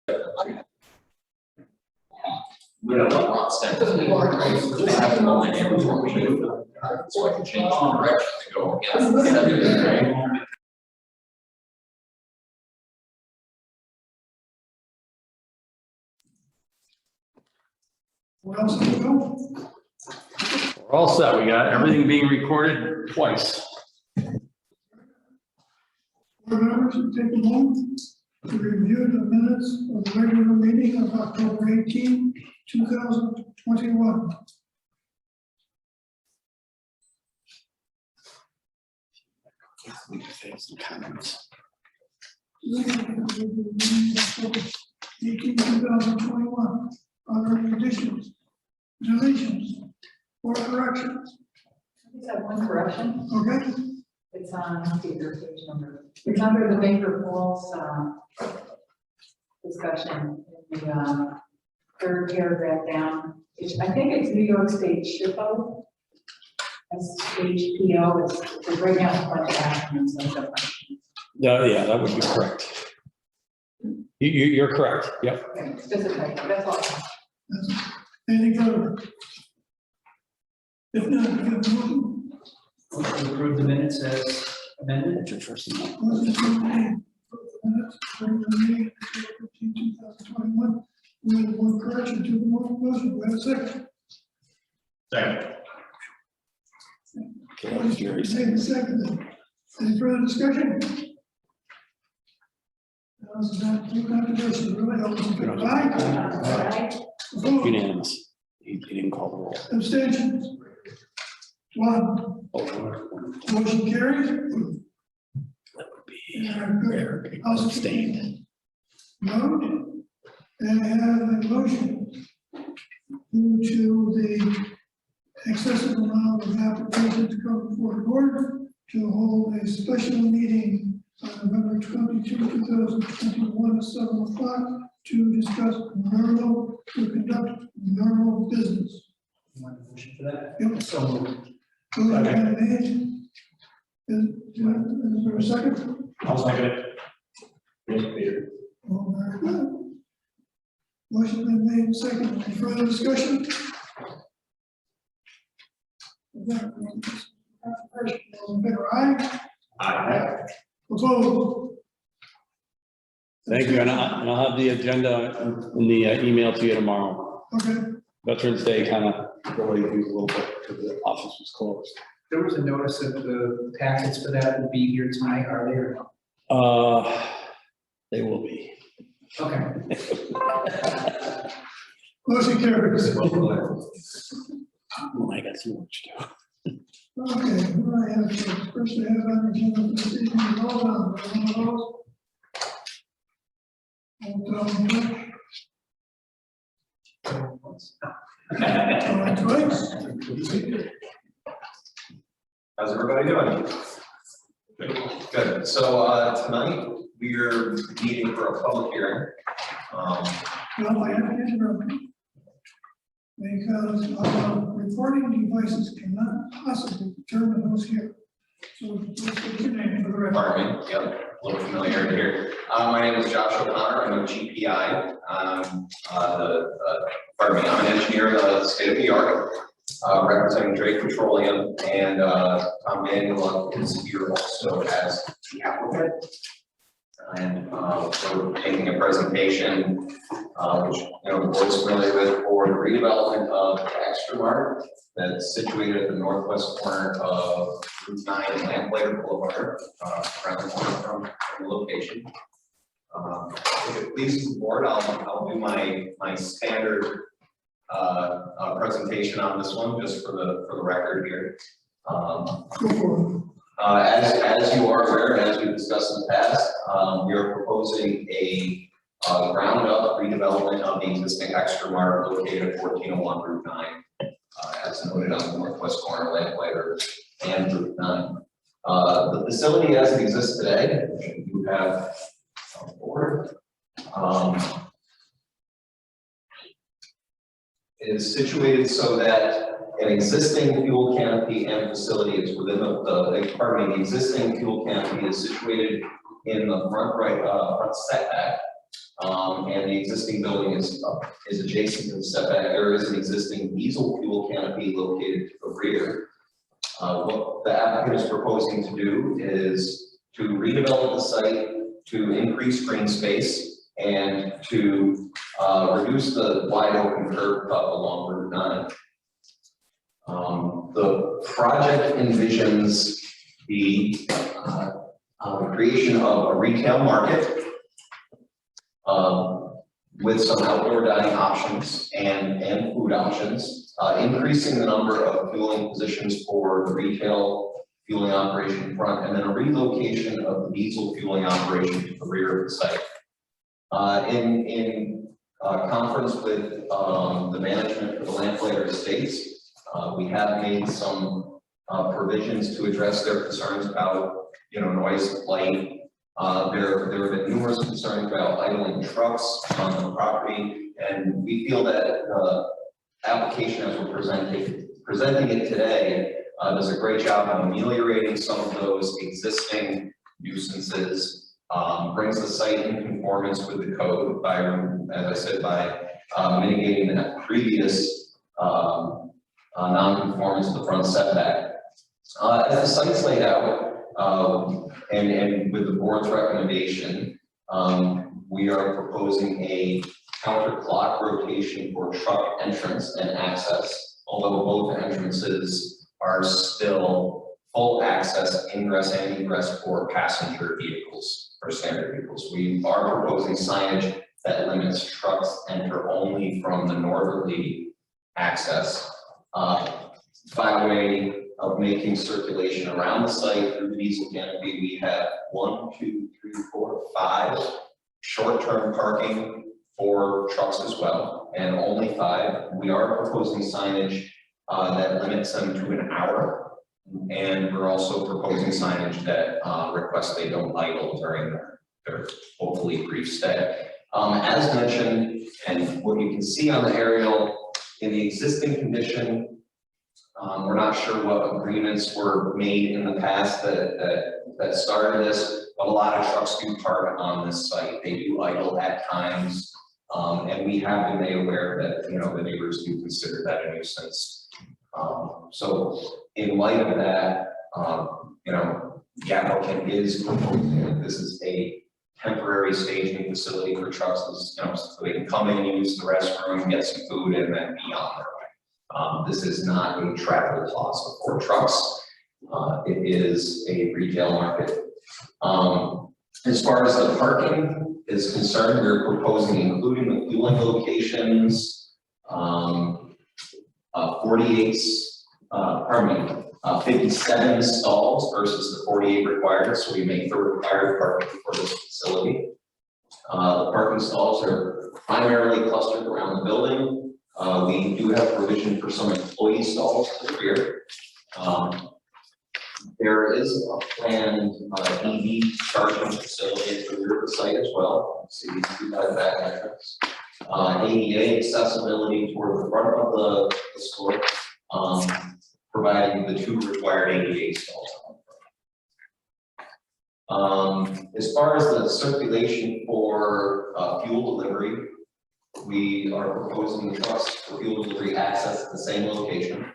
You know, what extent does it work, right? So they have to know my neighbors what we do, so I can change the direction to go against the setting, right? What else have we got? We're all set. We got everything being recorded twice. Board members, take a moment to review the minutes of the regular meeting of October 18, 2021. We can say some comments. 18, 2021. Are there any additions, deletions, or corrections? I just have one correction. Okay, It's on, let's see your page number. It's under the Baker Falls discussion in the third paragraph down. I think it's New York State SHPO. SHPO is right now it's a bunch of acronyms. Yeah, that would be correct. You're correct. Yep. Okay, it's just a typo. That's all. anything further? If not, we have a motion. Motion to approve the minutes as amended. That's your first email. Motion to approve the minutes of the meeting of October 15, 2021. We have one correction to the motion. We have a second. Second. Okay, that was Jerry's. Second. Any further discussion? That was not too controversial, really. All those in favor, aye? Opposed? Unanimous. He didn't call the roll. Abstentions? One. Motion carries. That would be Yeah, good. Eric abstained. Note, and I have a motion due to the excessive amount of applications to come before the board to hold a special meeting on November 22, 2021 at 7 o'clock to discuss to conduct normal business. You want a motion for that? Yep. So moved. Motion been made. Is there a second? I'll second it. Yes, Peter. Oh, very good. Motion been made and second. Any further discussion? First, all in favor, aye? Aye. Opposed? Thank you, and I'll have the agenda in the email to you tomorrow. Okay, Veterans Day kind of delayed things a little bit because the office was closed. There was a notice that the packets for that will be here tonight, are they or no? They will be. Okay. motion carries. Oh, I got too much to do. Okay, who do I have first? First I have on the agenda for this evening, all done, one of those. Twice. How's everybody doing? Good. So tonight we're meeting for a public hearing. Well, I have to interrupt you. Because recording devices cannot possibly determine who's here. So let's get your name for the record. Pardon me, yep, a little familiar here. My name is Josh O'Connor. I'm a GPI. I'm an engineer in the state of New York, representing Drake Petroleum, and Tom Manuel is here also as the applicant. And we're taking a presentation, which the board's familiar with, for the redevelopment of Extra Mart that's situated at the northwest corner of Route 9 and Lamplighter Boulevard, around the corner from the location. If it pleases the board, I'll do my standard presentation on this one, just for the record here. As you are aware, and as we've discussed in the past, we are proposing a ground up redevelopment of the existing Extra Mart located at 1401 Route 9, as noted on the northwest corner, Lamplighter and Route 9. The facility as it exists today, which you have on board, is situated so that an existing fuel canopy and facility is within the existing fuel canopy is situated in the front setback And the existing building is adjacent to the setback. There is an existing diesel fuel canopy located to the rear. What the applicant is proposing to do is to redevelop the site to increase green space and to reduce the wide open curb cut along Route 9. The project envisions the creation of a retail market with some outdoor dining options and food options, increasing the number of fueling positions for the retail fueling operation front, and then a relocation of the diesel fueling operation to the rear of the site. In conference with the management of the Lamplighter Estates, we have made some provisions to address their concerns about, noise, light. There have been numerous concerns about idling trucks on the property, and we feel that the application as we're presenting it today does a great job of ameliorating some of those existing nuisances, brings the site in conformance with the code by, as I said, by mitigating that previous non-conformance to the front setback. As the site's laid out, and with the board's recommendation, we are proposing a counterclock rotation for truck entrance and access, although both entrances are still full access, ingress and egress for passenger vehicles or standard vehicles. We are proposing signage that limits trucks enter only from the northerly access, by way of making circulation around the site through the diesel canopy. We have 5 short-term parking for trucks as well, and only 5. We are proposing signage that limits them to an hour, and we're also proposing signage that requests they don't idle during their hopefully brief stay. As mentioned, and what you can see on the aerial, in the existing condition, we're not sure what agreements were made in the past that started this, but a lot of trucks do park on this site. They do idle at times, and we have been made aware that, the neighbors do consider that a nuisance. So in light of that, the applicant is proposing that this is a temporary staging facility for trucks, so they can come in, use the restroom, get some food, and then be on their way. This is not a travel plaza for trucks. It is a retail market. As far as the parking is concerned, we're proposing including the fueling locations, 57 stalls versus the 48 required. So we make the required parking for this facility. The parking stalls are primarily clustered around the building. We do have provision for some employee stalls to the rear. There is a planned EV charging facility at the rear of the site as well. So you can see that entrance. ADA accessibility toward the front of the store, providing the 2 required ADA stalls. As far as the circulation for fuel delivery, we are proposing the trucks for fuel delivery access at the same location.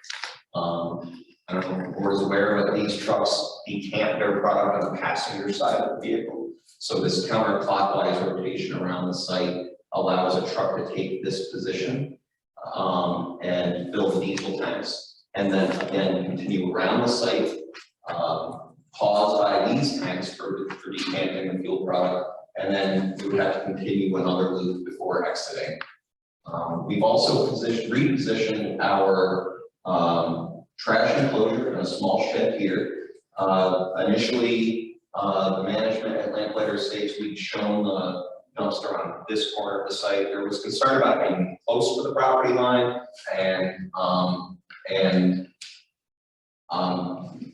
I don't know if the board is aware, but these trucks decant their product on the passenger side of the vehicle. So this counterclockwise rotation around the site allows a truck to take this position and fill the diesel tanks, and then again continue around the site, pause by these tanks for decanting the fuel product, and then we would have to continue another loop before exiting. We've also repositioned our trash enclosure in a small shed here. Initially, the management at Lamplighter Estates, we'd shown the dumpster on this corner of the site. There was concern about being close to the property line and an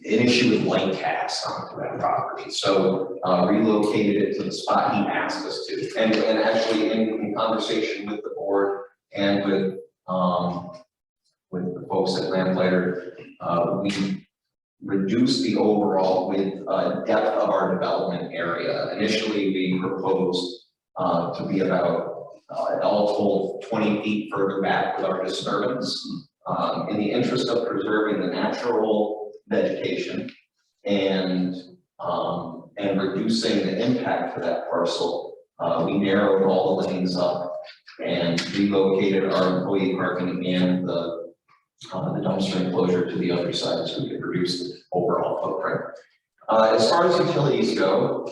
issue with light cast onto that property. So relocated it to the spot he asked us to. And actually in conversation with the board and with the folks at Lamplighter, we reduced the overall depth of our development area. Initially, we proposed to be about, all told, 20 feet further back with our disturbance. In the interest of preserving the natural vegetation and reducing the impact for that parcel, we narrowed all the lanes up and relocated our employee parking and the dumpster enclosure to the other side so we could reduce the overall footprint. As far as utilities go,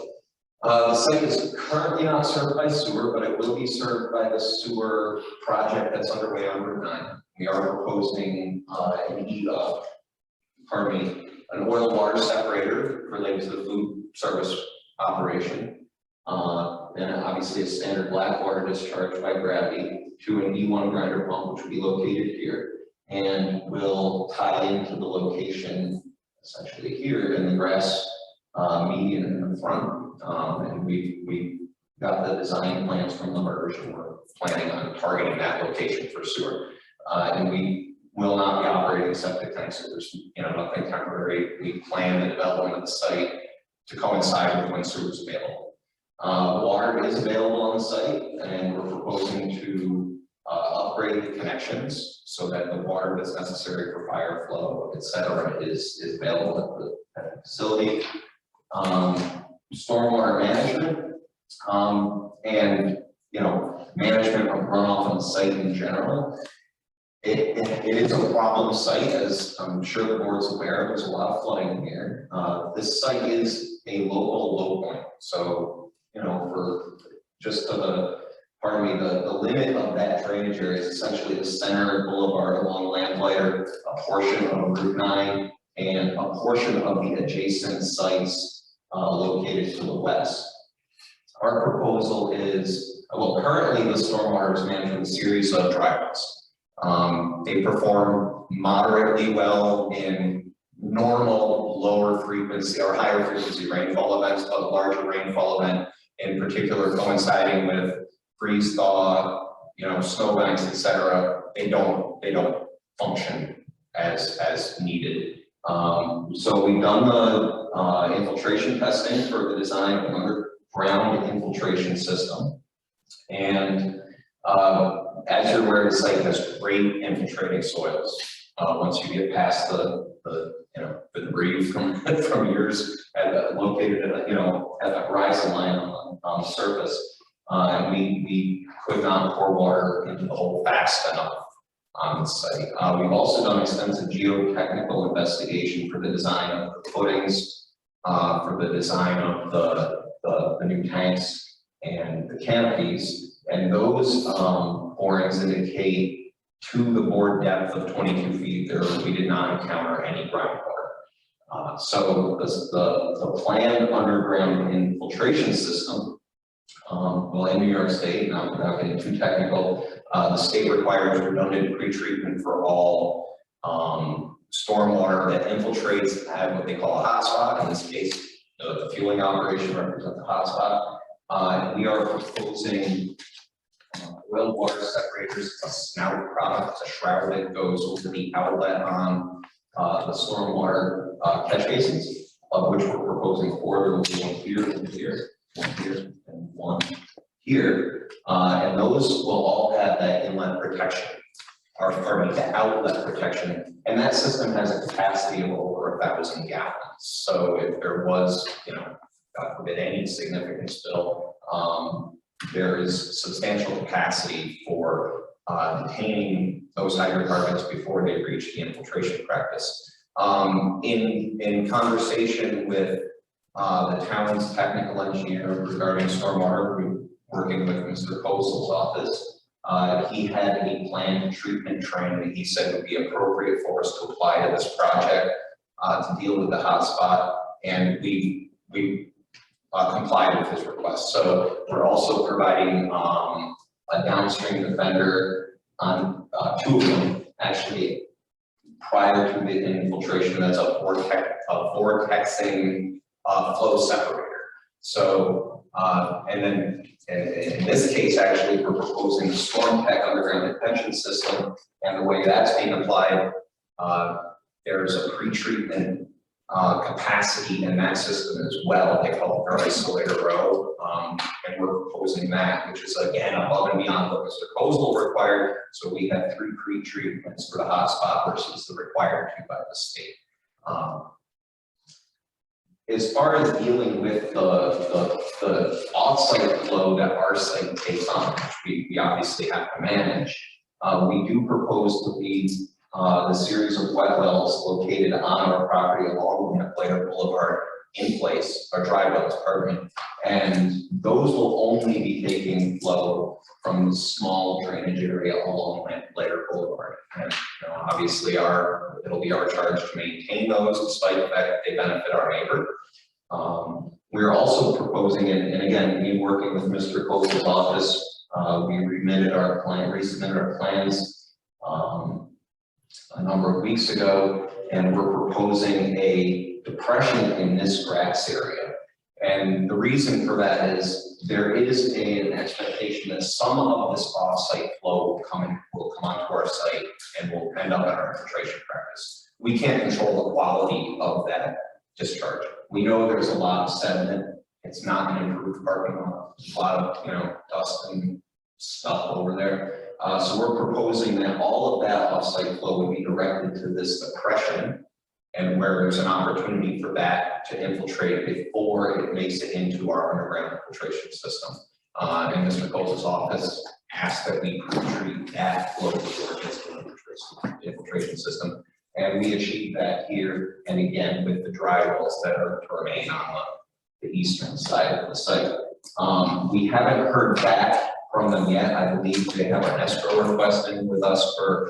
the site is currently not served by sewer, but it will be served by the sewer project that's underway on Route 9. We are proposing an oil water separator related to the food service operation. And obviously a standard black water discharge by gravity to an E1 grinder pump, which will be located here, and will tie into the location essentially here in the grass median in the front. And we got the design plans from the merge, and we're planning on targeting that location for sewer. And we will not be operating septic tanks, so there's nothing temporary. We plan the development of the site to coincide with when sewer is available. Water is available on the site, and we're proposing to upgrade the connections so that the water that's necessary for fire flow, et cetera, is available at the facility. Stormwater management, and management of runoff on the site in general. It is a problem site, as I'm sure the board's aware. There's a lot of flooding here. This site is a local low point, so for just to the limit of that drainage area is essentially the center boulevard along Lamplighter, a portion of Route 9, and a portion of the adjacent sites located to the west. Our proposal is, currently the stormwater is managed with a series of driveways. They perform moderately well in normal lower frequency or higher frequency rainfall events, but a larger rainfall event in particular coinciding with freeze thaw, snowbanks, etc. They don't function as needed. So we've done the infiltration testing for the design of an underground infiltration system. And as you're aware, the site has great infiltrating soils. Once you get past the debris from years located at that horizon line on the surface, and we could not pour water into the hole fast enough on the site. We've also done extensive geotechnical investigation for the design of the footings, for the design of the new tanks and the canopies, and those borings indicate to the bore depth of 22 feet there we did not encounter any groundwater. So the planned underground infiltration system, in New York State, without getting too technical, the state requires redundant pretreatment for all stormwater that infiltrates at what they call a hotspot. In this case, the fueling operation represents the hotspot. We are proposing oil water separators. It's a snout product. It's a shroud that goes over the outlet on the stormwater catch basins, of which we're proposing 4. There will be one here, one here, one here, and one here. And those will all have that inlet protection, or the outlet protection. And that system has a capacity of over 1,000 gallons. So if there was, God forbid, any significant spill, there is substantial capacity for detaining those hydrocarbons before they reach the infiltration practice. In conversation with the town's technical engineer regarding stormwater, working with Mr. Kosel's office, he had a planned treatment train that he said would be appropriate for us to apply to this project to deal with the hotspot, and we complied with his request. So we're also providing a downstream defender on 2 of them, actually, prior to the infiltration. That's a vortexing flow separator. So, and then in this case, actually, we're proposing the StormTech underground detention system, and the way that's being applied, there's a pre-treatment capacity in that system as well. They call it our isolator row, and we're proposing that, which is again above and beyond what Mr. Kozel required. So we have 3 pre-treatments for the hotspot versus the required 2 by the state. As far as dealing with the off-site flow that our site takes on, which we obviously have to manage, we do propose to leave the series of wet wells located on our property along Lamplighter Boulevard in place, or dry wells, pardon me, and those will only be taking flow from the small drainage area along Lamplighter Boulevard. And obviously it'll be our charge to maintain those, despite the fact that they benefit our neighbor. We're also proposing, and again, me working with Mr. Kozel's office, we resubmitted our plans a number of weeks ago, and we're proposing a depression in this grass area. And the reason for that is there is an expectation that some of this off-site flow will come onto our site and will end up in our infiltration practice. We can't control the quality of that discharge. We know there's a lot of sediment. It's not an improved parking lot. There's a lot of dust and stuff over there. So we're proposing that all of that off-site flow would be directed to this depression, and where there's an opportunity for that to infiltrate before it makes it into our underground infiltration system. And Mr. Kozel's office asked that we pre-treat that flow before it gets to the infiltration system. And we achieved that here, and again, with the dry wells that are to remain on the eastern side of the site. We haven't heard back from them yet. I believe they have an escrow request in with us for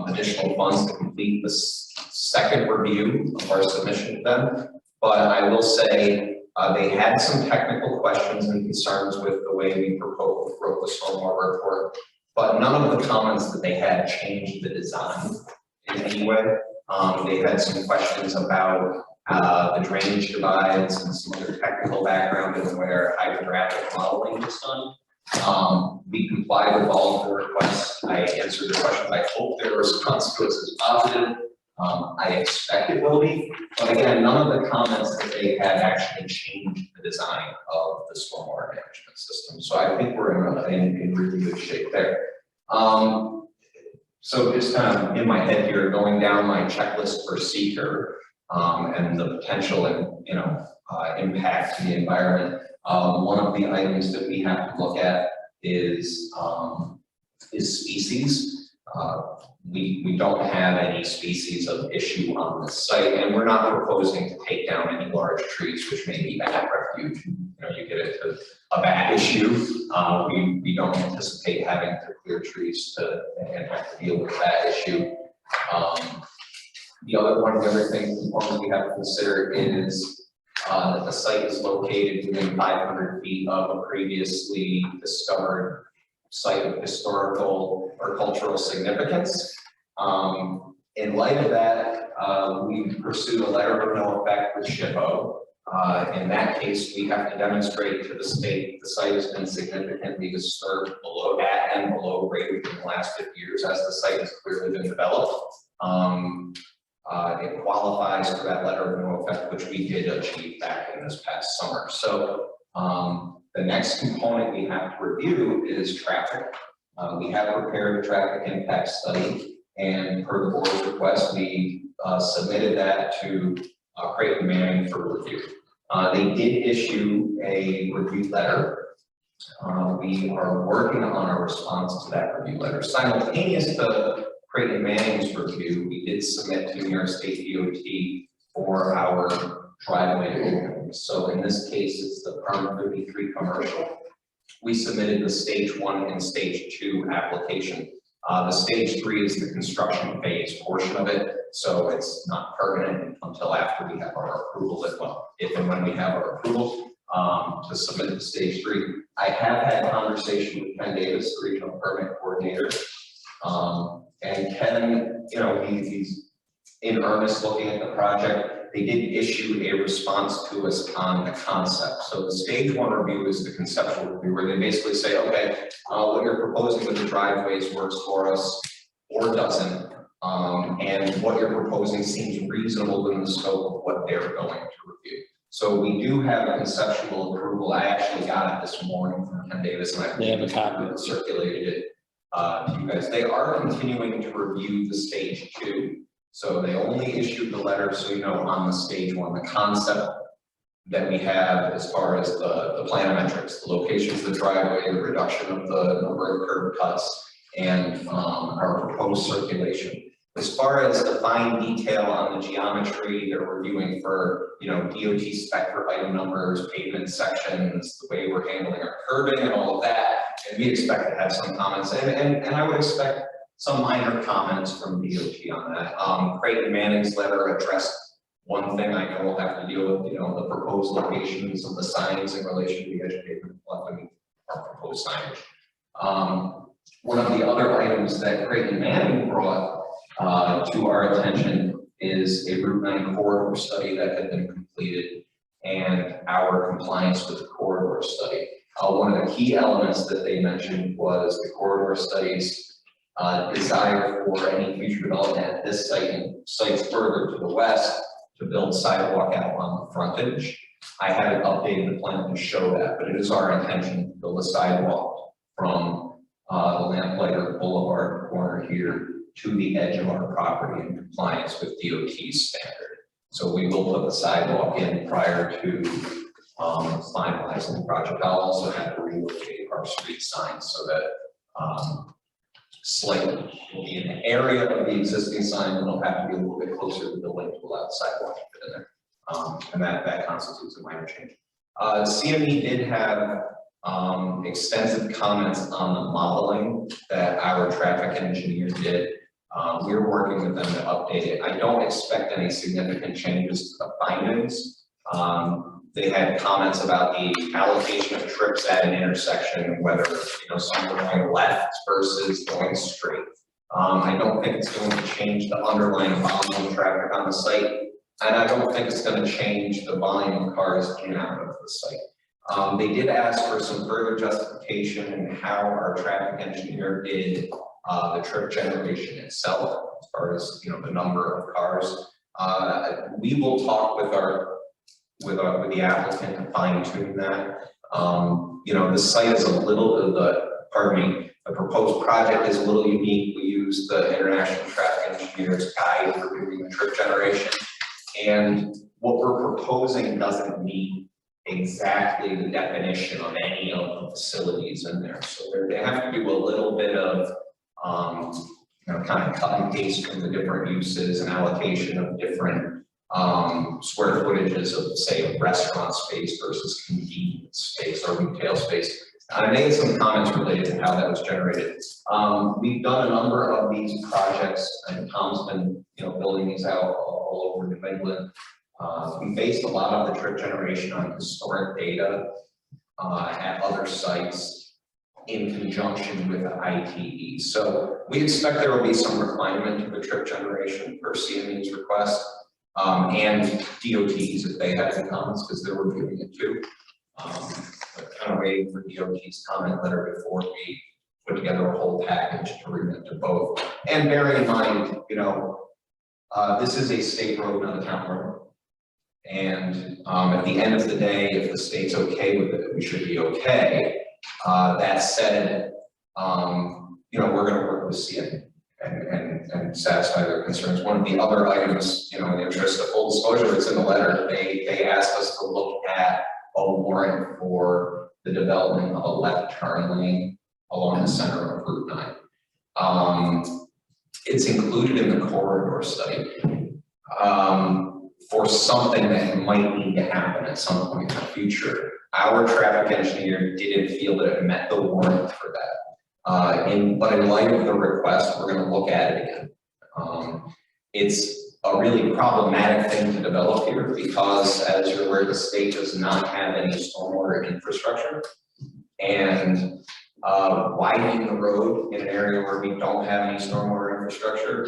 additional funds to complete the second review of our submission to them. But I will say they had some technical questions and concerns with the way we wrote the stormwater report, but none of the comments that they had changed the design in any way. They had some questions about the drainage divides and some other technical background and where hydrographic modeling is done. We complied with all of the requests. I answered the questions. I hope their response to us is positive. I expect it will be, but again, none of the comments that they had actually changed the design of the stormwater management system. So I think we're in really good shape there. So just kind of in my head here, going down my checklist for seeker and the potential impact to the environment. One of the items that we have to look at is species. We don't have any species of issue on the site, and we're not proposing to take down any large trees, which may be bat refuge. You get into a bat issue. We don't anticipate having to clear trees and have to deal with that issue. The other thing component we have to consider is that the site is located within 500 feet of a previously discovered site of historical or cultural significance. In light of that, we pursued a letter of no effect with SHPO. In that case, we have to demonstrate to the state the site has been significantly disturbed below that and below grade within the last 50 years, as the site has clearly been developed. It qualifies for that letter of no effect, which we did achieve back in this past summer. So the next component we have to review is traffic. We have prepared a traffic impact study, and per the board's request, we submitted that to Creighton Manning for review. They did issue a review letter. We are working on a response to that review letter. Simultaneous to Creighton Manning's review, we did submit to New York State DOT for our driveway openings. So in this case, it's the permit 53 commercial. We submitted the stage 1 and stage 2 application. The stage 3 is the construction phase portion of it, so it's not permanent until after we have our approval as well. If and when we have our approval to submit to stage 3. I have had a conversation with Ken Davis, the regional permit coordinator. And Ken, he's in earnest looking at the project. They did issue a response to us on the concept. So the stage 1 review is the conceptual review, where they basically say, okay, what you're proposing with the driveways works for us or doesn't. And what you're proposing seems reasonable in the scope of what they're going to review. So we do have a conceptual approval. I actually got it this morning from Ken Davis, and I They have a copy. circulated it to you guys. They are continuing to review the stage 2. So they only issued the letter, so you know, on the stage 1, the concept that we have as far as the planometrics, the locations of the driveway, the reduction of the number of curb cuts, and our proposed circulation. As far as the fine detail on the geometry, they're reviewing for, you know, DOT spec for item numbers, pavement sections, the way we're handling our curbing and all of that. And we expect to have some comments, and I would expect some minor comments from DOT on that. Creighton Manning's letter addressed one thing I know we'll have to deal with, you know, the proposed locations of the signs in relation to the edge of pavement, our proposed signage. One of the other items that Creighton Manning brought to our attention is a Route 9 corridor study that had been completed and our compliance with the corridor study. One of the key elements that they mentioned was the corridor study's desire for any future development at this site and sites further to the west to build sidewalk out on the frontage. I haven't updated the plan to show that, but it is our intention to build a sidewalk from the Lamplighter Boulevard corner here to the edge of our property in compliance with DOT's standard. So we will put the sidewalk in prior to finalizing the project. I'll also have to relocate our street signs so that slightly will be in the area of the existing sign, and it'll have to be a little bit closer to the building to allow the sidewalk to fit in there. And that constitutes a minor change. CME did have extensive comments on the modeling that our traffic engineer did. We're working with them to update it. I don't expect any significant changes to the findings. They had comments about the allocation of trips at an intersection, whether, you know, some are going left versus going straight. I don't think it's going to change the underlying volume of traffic on the site, and I don't think it's going to change the volume of cars in and out of the site. They did ask for some further justification in how our traffic engineer did the trip generation itself, as far as, you know, the number of cars. We will talk with with the applicant to fine tune that. You know, the site is a little, the proposed project is a little unique. We use the International Traffic Engineer's Guide for doing the trip generation, and what we're proposing doesn't meet exactly the definition of any of the facilities in there. So they have to do a little bit of you know, kind of cut and paste from the different uses and allocation of different square footages of, say, a restaurant space versus convenience space or retail space. I made some comments related to how that was generated. We've done a number of these projects, and Tom's been, you know, building these out all over New England. We based a lot of the trip generation on historic data at other sites in conjunction with the ITE. So we expect there will be some refinement to the trip generation per CME's request, and DOT's if they have any comments, because they're reviewing it too. Kind of waiting for DOT's comment letter before we put together a whole package to remit to both. And bear in mind, you know, this is a state road, not a town road. And at the end of the day, if the state's okay with it, we should be okay. That said, you know, we're going to work with CME and satisfy their concerns. One of the other items, you know, in the interest of full disclosure, it's in the letter. They asked us to look at a warrant for the development of a left turn lane along the center of Route 9. It's included in the corridor study for something that might need to happen at some point in the future. Our traffic engineer didn't feel that it met the warrant for that. But in light of the request, we're going to look at it again. It's a really problematic thing to develop here because, as you're aware, the state does not have any stormwater infrastructure, and widening the road in an area where we don't have any stormwater infrastructure,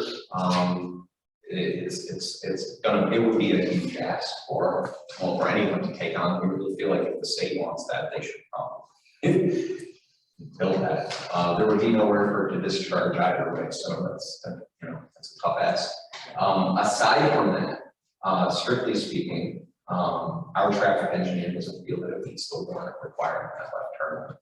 it would be a huge ask for anyone to take on. We really feel like if the state wants that, they should probably build that. There would be nowhere for it to discharge either way, so that's a tough ask. Aside from that, strictly speaking, Our traffic engineer doesn't feel that it meets the warrant requirement of that left turn.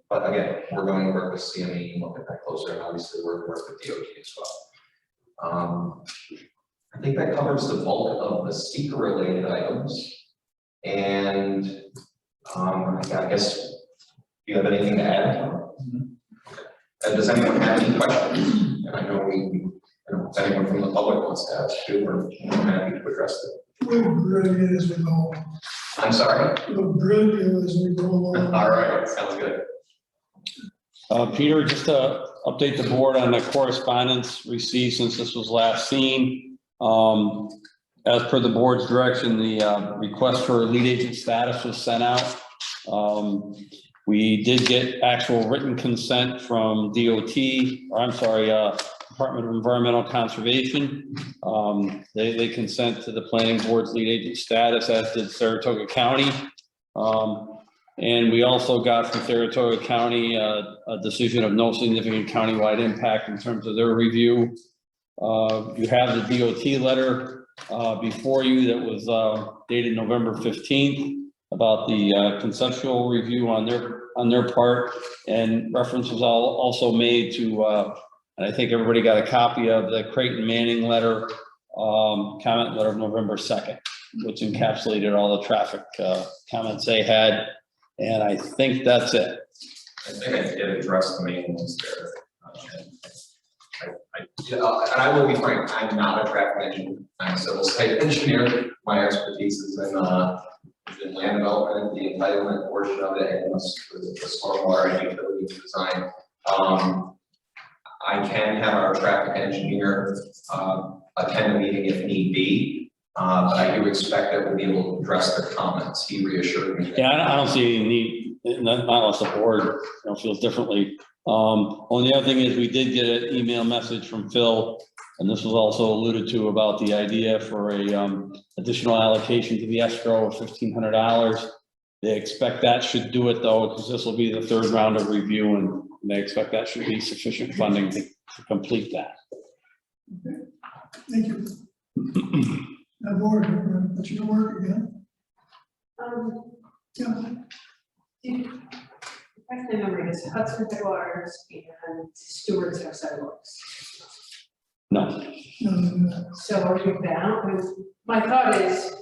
But again, we're going to work with CME and look at that closer, and obviously we're going to work with DOT as well. I think that covers the bulk of the seeker related items. And I guess, do you have anything to add? Does anyone have any questions? And I know if anyone from the public wants to ask too, we're happy to address it. We'll bring it as we go. I'm sorry? We'll bring it as we go along. All right, sounds good. Peter, just to update the board on the correspondence received since this was last seen. As per the board's direction, the request for lead agent status was sent out. We did get actual written consent from DOT, or I'm sorry, Department of Environmental Conservation. They consent to the planning board's lead agent status, as did Saratoga County. And we also got from Saratoga County a decision of no significant countywide impact in terms of their review. You have the DOT letter before you that was dated November 15th about the conceptual review on their part, and reference was also made to, and I think everybody got a copy of the Creighton Manning letter, comment letter of November 2nd, which encapsulated all the traffic comments they had. And I think that's it. I think I did address the main ones there. And I will be frank, I'm not a traffic engineer. I'm a civil site engineer. My expertise is in land development, the entitlement portion of it, and the stormwater and utility design. I can have our traffic engineer attend a meeting if need be, but I do expect that we'll be able to address their comments. He reassured me. Yeah, I don't see any need, not unless the board feels differently. Only other thing is we did get an email message from Phil, and this was also alluded to about the idea for a additional allocation to the escrow of $1,500. They expect that should do it though, because this will be the third round of review, and they expect that should be sufficient funding to complete that. Okay. Thank you. Now, board, put you to work again. Yeah. Refresh my memory, is Hudson Headwaters and Stewart's have sidewalks. No. No. So are you bound? My thought is,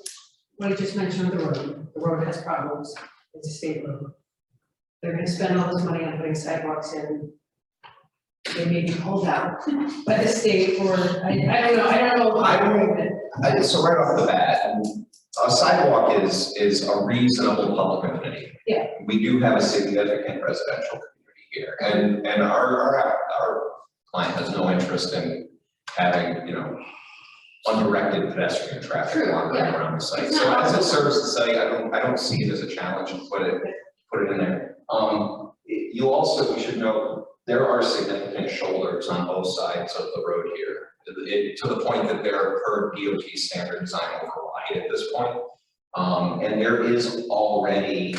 what you just mentioned, the road has problems, it's a state road. They're gonna spend all this money on putting sidewalks in. They may be pulled out by the state, or I don't know. So right off the bat, a sidewalk is a reasonable public amenity. Yeah. We do have a significant residential community here, and our client has no interest in having, undirected pedestrian traffic wandering around the site. So as it serves the site, I don't see it as a challenge to put it in there. We should know there are significant shoulders on both sides of the road here, to the point that they're per DOT standard design override at this point. And there is already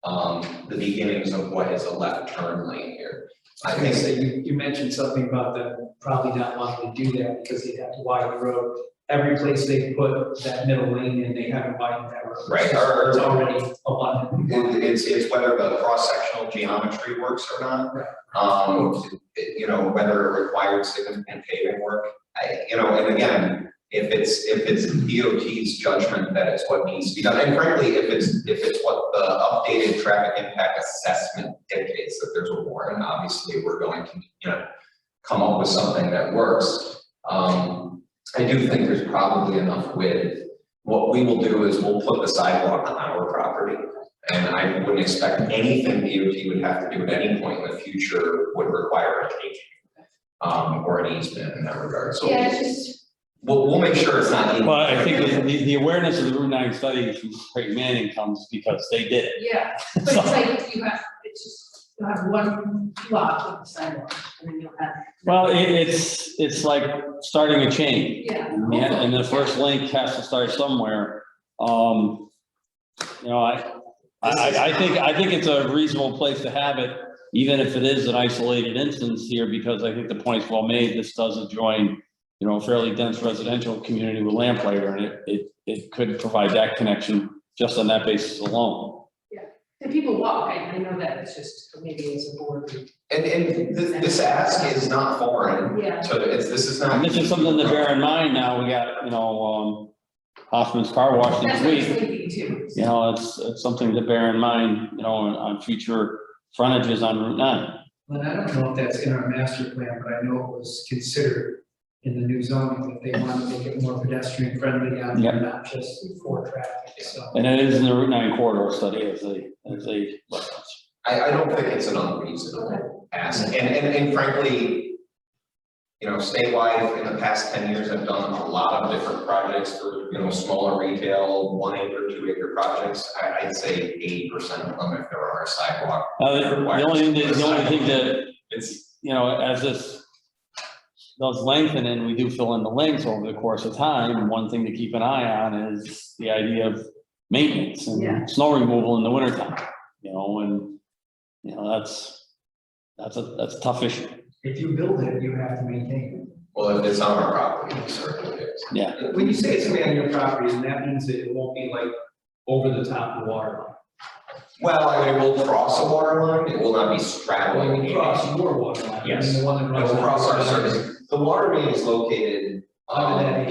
the beginnings of what is a left turn lane here. I think that you mentioned something about them probably not wanting to do that because they have to widen the road. Every place they put that middle lane in, they haven't widened that road. Right. It's already abundant. It's whether the cross-sectional geometry works or not. Whether it required significant paving work. And again, if it's DOT's judgment that it's what needs to be done, and frankly, if it's what the updated traffic impact assessment dictates that there's a warrant, obviously we're going to come up with something that works. I do think there's probably enough width. What we will do is we'll put the sidewalk on our property, and I wouldn't expect anything DOT would have to do at any point in the future would require a paving or an easement in that regard. So Yeah, it's just. we'll make sure it's not. Well, I think the awareness of the Route 9 study from Creighton Manning comes because they did it. Yeah, but it's like you'll have one block with the sidewalk, and then you'll have. Well, it's like starting a chain. Yeah. And the first link has to start somewhere. I think it's a reasonable place to have it, even if it is an isolated instance here, because I think the point's well made. This does adjoin you know, a fairly dense residential community with lamplighter, and it could provide that connection just on that basis alone. And people walk, I know that, it's just maybe as a board. And this ask is not foreign Yeah. to, this is not. And this is something to bear in mind now. We got, you know, Hoffman's Car Wash That's this what I was week. thinking too. You know, it's something to bear in mind, you know, on future frontages on Route 9. And I don't know if that's in our master plan, but I know it was considered in the new zoning, that they want to make it more pedestrian friendly down there, not just for traffic, so. And it is in the Route 9 corridor study as a reference. I don't think it's an unreasonable ask, and frankly, you know, statewide, in the past 10 years, I've done a lot of different projects for, you know, smaller retail, 1 acre, 2 acre projects. I'd say 80% of them, if there are sidewalk. The only thing that, It's, you know, as this does lengthen and we do fill in the links over the course of time, one thing to keep an eye on is the idea of maintenance Yeah. and snow removal in the wintertime, you know, and, you know, that's a tough issue. If you build it, you have to maintain well, if it's on our property, it certainly is. Yeah. it. When you say it's gonna be on your property, and that means that it won't be like over the top of the water line. Well, I mean, it will cross a water line, it will not be straddling. It will cross your water line. I mean, Yes. the one that It runs. will cross our surface. The water main is located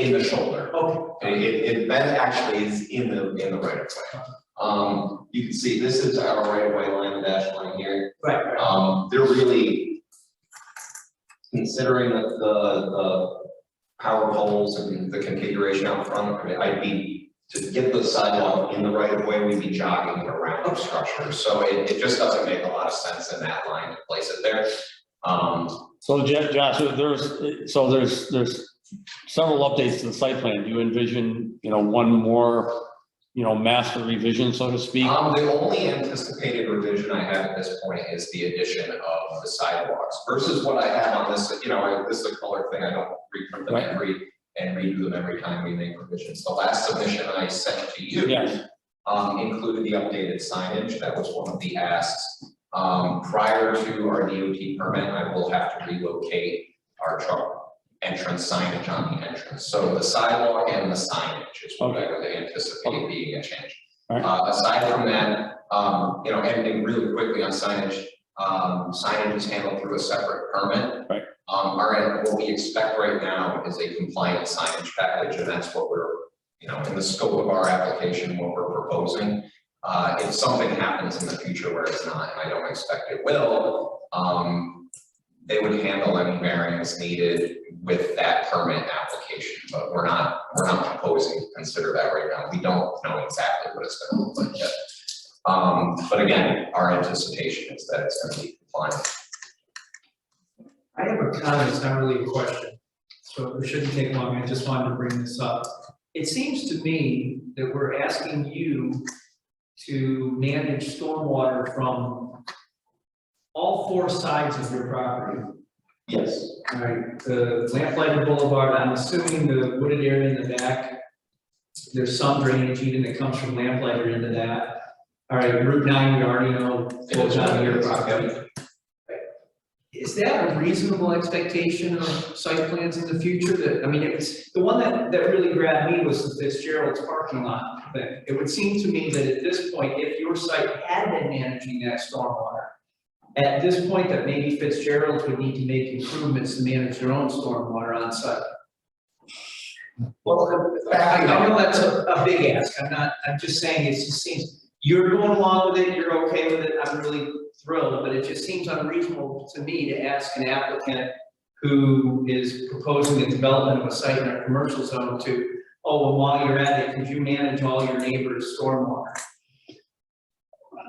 in the shoulder. Okay. That actually is in the right of way. You can see this is our right of way line, the dash line here. Right. They're really considering the power poles and the configuration out front. I mean, I'd be, to get the sidewalk in the right of way, we'd be jogging around the structure. So it just doesn't make a lot of sense in that line to place it there. So Josh, there's several updates to the site plan. Do you envision, you know, one more, you know, master revision, so to speak? The only anticipated revision I have at this point is the addition of the sidewalks versus what I have on this, you know, this is a color thing, I don't reprint them and redo them every time we make revisions. The last submission I sent to you Yes. included the updated signage, that was one of the asks. Prior to our DOT permit, I will have to relocate our truck entrance signage on the entrance. So the sidewalk and the signage is what I would anticipate being a change. Aside from that, you know, and really quickly on signage, signage is handled through a separate permit. Right. What we expect right now is a compliant signage package, and that's what we're, you know, in the scope of our application, what we're proposing. If something happens in the future where it's not, and I don't expect it will, they would handle any variance needed with that permit application, but we're not proposing to consider that right now. We don't know exactly what it's gonna look like yet. But again, our anticipation is that it's gonna be compliant. I have a comment, it's not really a question, so it shouldn't take long, I just wanted to bring this up. It seems to me that we're asking you to manage stormwater from all 4 sides of your property. Yes. All right, the Lamplighter Boulevard, I'm assuming the wooded area in the back, there's some drainage even that comes from Lamplighter into that. All right, Route 9, we already know flows out of your property. Is that a reasonable expectation of site plans in the future? That, I mean, it's, the one that really grabbed me was the Fitzgerald's parking lot thing. It would seem to me that at this point, if your site had been managing that stormwater, at this point that maybe Fitzgerald's would need to make improvements to manage their own stormwater on site. Well, I know that's a big ask. I'm just saying, it just seems, you're going along with it, you're okay with it, I'm really thrilled, but it just seems unreasonable to me to ask an applicant who is proposing the development of a site in a commercial zone to, oh, well, while you're at it, could you manage all your neighbors' stormwater?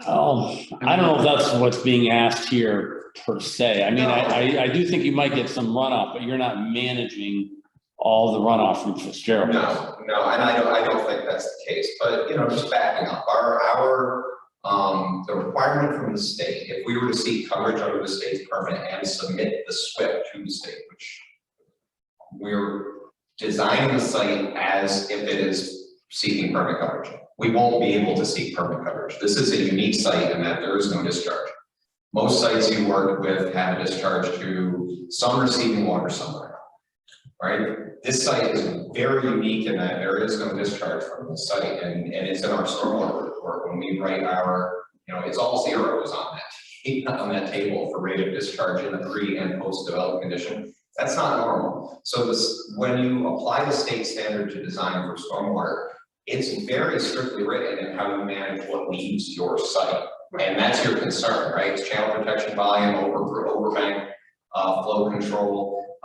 I don't know if that's what's being asked here per se. I mean, I do think you might get some runoff, but you're not managing all the runoff from Fitzgerald. No, and I don't think that's the case, but, you know, just backing up, the requirement from the state, if we were to seek coverage under the state's permit and submit the SWIP to the state, which we're designing the site as if it is seeking permit coverage. We won't be able to seek permit coverage. This is a unique site in that there is no discharge. Most sites you work with have a discharge to some receiving water somewhere. right? This site is very unique in that there is no discharge from the site, and it's in our stormwater report. When we write our, it's all zeros on that table for rate of discharge in the pre and post development condition. That's not normal. So when you apply the state standard to design for stormwater, it's very strictly written in how you manage what leaves your site. And that's your concern, right? It's channel protection, volume, overbank, flow control.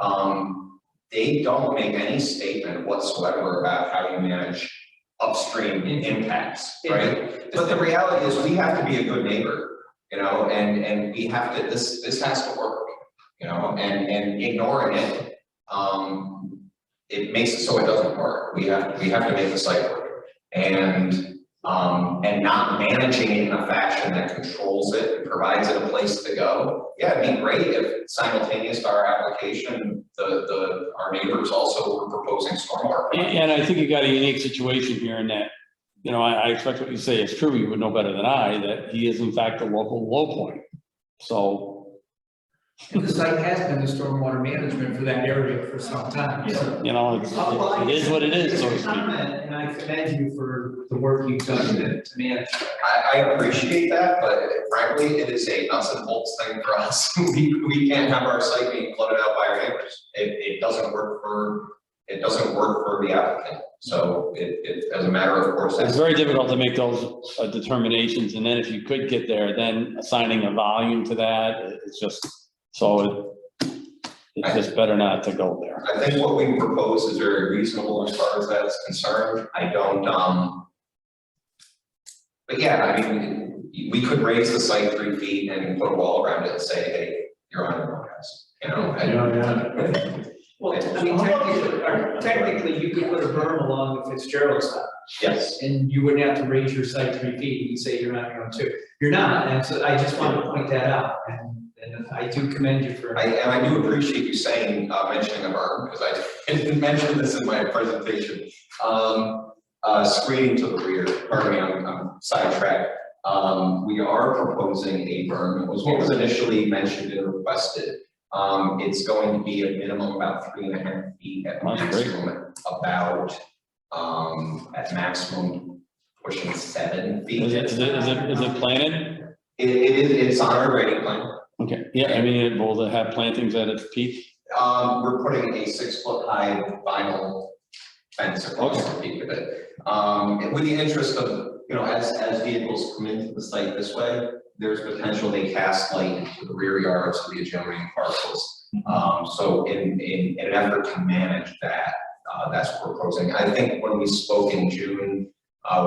They don't make any statement whatsoever about how you manage upstream impacts, right? But the reality is we have to be a good neighbor, and we have to, this has to work, and ignoring it, it makes it so it doesn't work. We have to make the site work, and not managing it in a fashion that controls it and provides it a place to go. Yeah, it'd be great if simultaneous to our application, our neighbors also were proposing stormwater. And I think you got a unique situation here in that, I expect what you say is true. You would know better than I that he is in fact the local low point. So. And the site has been the stormwater management for that area for some time. So. It is what it is, so to speak. And I commend you for the work you've done to manage. I appreciate that, but frankly, it is a nuts and bolts thing for us. We can't have our site being flooded out by our neighbors. It doesn't work for the applicant. So it as a matter of course. It's very difficult to make those determinations, and then if you could get there, then assigning a volume to that, it's just, so it's just better not to go there. I think what we propose is very reasonable as far as that's concerned. I don't, but yeah, I mean, we could raise the site 3 feet and put a wall around it and say, hey, you're on your own, guys. Well, I mean, technically, you could put a berm along the Fitzgerald side. Yes. And you wouldn't have to raise your site 3 feet. You could say you're on your own too. You're not, and so I just wanted to point that out. And I do commend you for. I do appreciate you saying, mentioning a berm, because I didn't mention this in my presentation. Screening to the rear, pardon me, I'm sidetracked. We are proposing a berm. It was what was initially mentioned and requested. It's going to be a minimum about 3.5 feet at maximum, about at maximum pushing 7 feet. Is it planted? It's on our grading plan. Okay, yeah, I mean, will it have plantings at its peak? We're putting a 6-foot high vinyl fence across the peak of it. With the interest of, as vehicles come into the site this way, there's potential they cast light into the rear yards of the adjoining parcels. So in an effort to manage that, that's what we're proposing. I think when we spoke in June,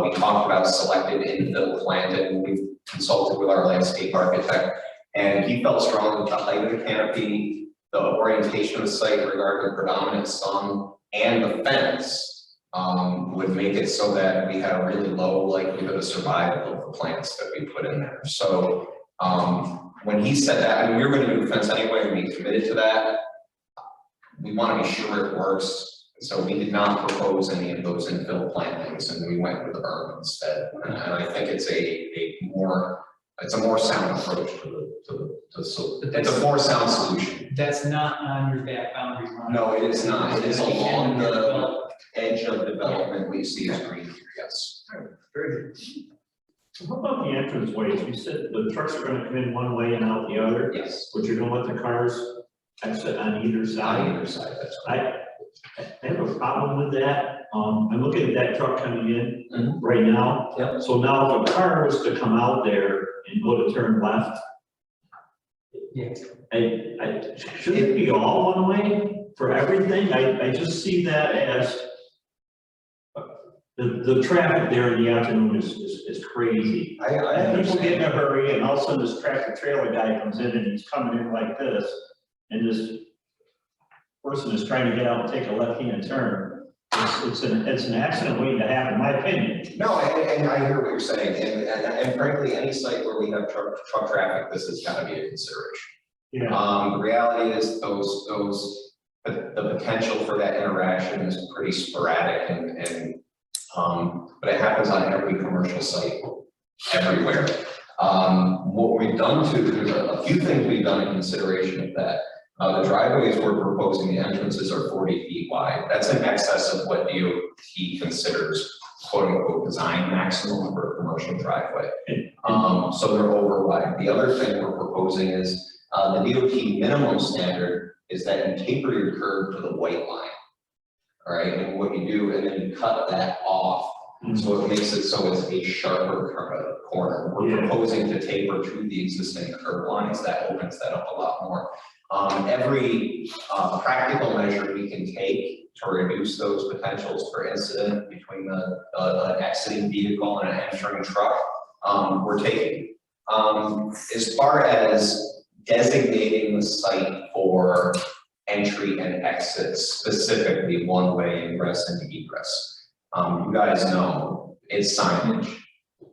we talked about selected infill planting. We consulted with our landscape architect, and he felt strong that the height of the canopy, the orientation of the site regarding the predominant sun, and the fence would make it so that we had a really low likelihood of survival of the plants that we put in there. So when he said that, I mean, we were going to do the fence anyway, and we committed to that. We want to be sure it works, so we did not propose any of those infill plantings, and we went with the berm instead. And I think it's a more sound approach it's a more sound solution. That's not on your back boundary line. No, it is not. It is along the edge of development we see as green here, yes. Very good. So how about the entrance ways? You said the trucks are gonna come in one way and out the other, Yes, but you're gonna let the cars exit on either on side? either side, that's right. I have a problem with that. I'm looking at that truck coming in Mhm. right now. Yep. So now if a car was to come out there and go to turn left, Yeah. should it be all one way for everything? I just see that as the traffic there in the afternoon is crazy. I People understand. get in a hurry and all of a sudden this tractor trailer guy comes in and he's coming in like this, and this person is trying to get out and take a left-hand turn. It's an accident waiting to happen, in my opinion. No, and I hear what you're saying, and frankly, any site where we have truck traffic, this has got to be a consideration. Yeah. The reality is the potential for that interaction is pretty sporadic but it happens on every commercial site, everywhere. What we've done there's a few things we've done in consideration of that. The driveways we're proposing, the entrances are 40 feet wide. That's in excess of what DOT considers quote unquote design maximum for a commercial driveway. So they're over wide. The other thing we're proposing is the DOT minimum standard is that you taper your curb to the white line. All right, and what you do, and then you cut that off. So it makes it so it's a sharper corner. We're proposing to taper to the existing curb lines. That opens that up a lot more. Every practical measure we can take to reduce those potentials for incident between an exiting vehicle and an entering truck, we're taking. As far as designating the site for entry and exit, specifically one-way ingress and egress. You guys know it's signage.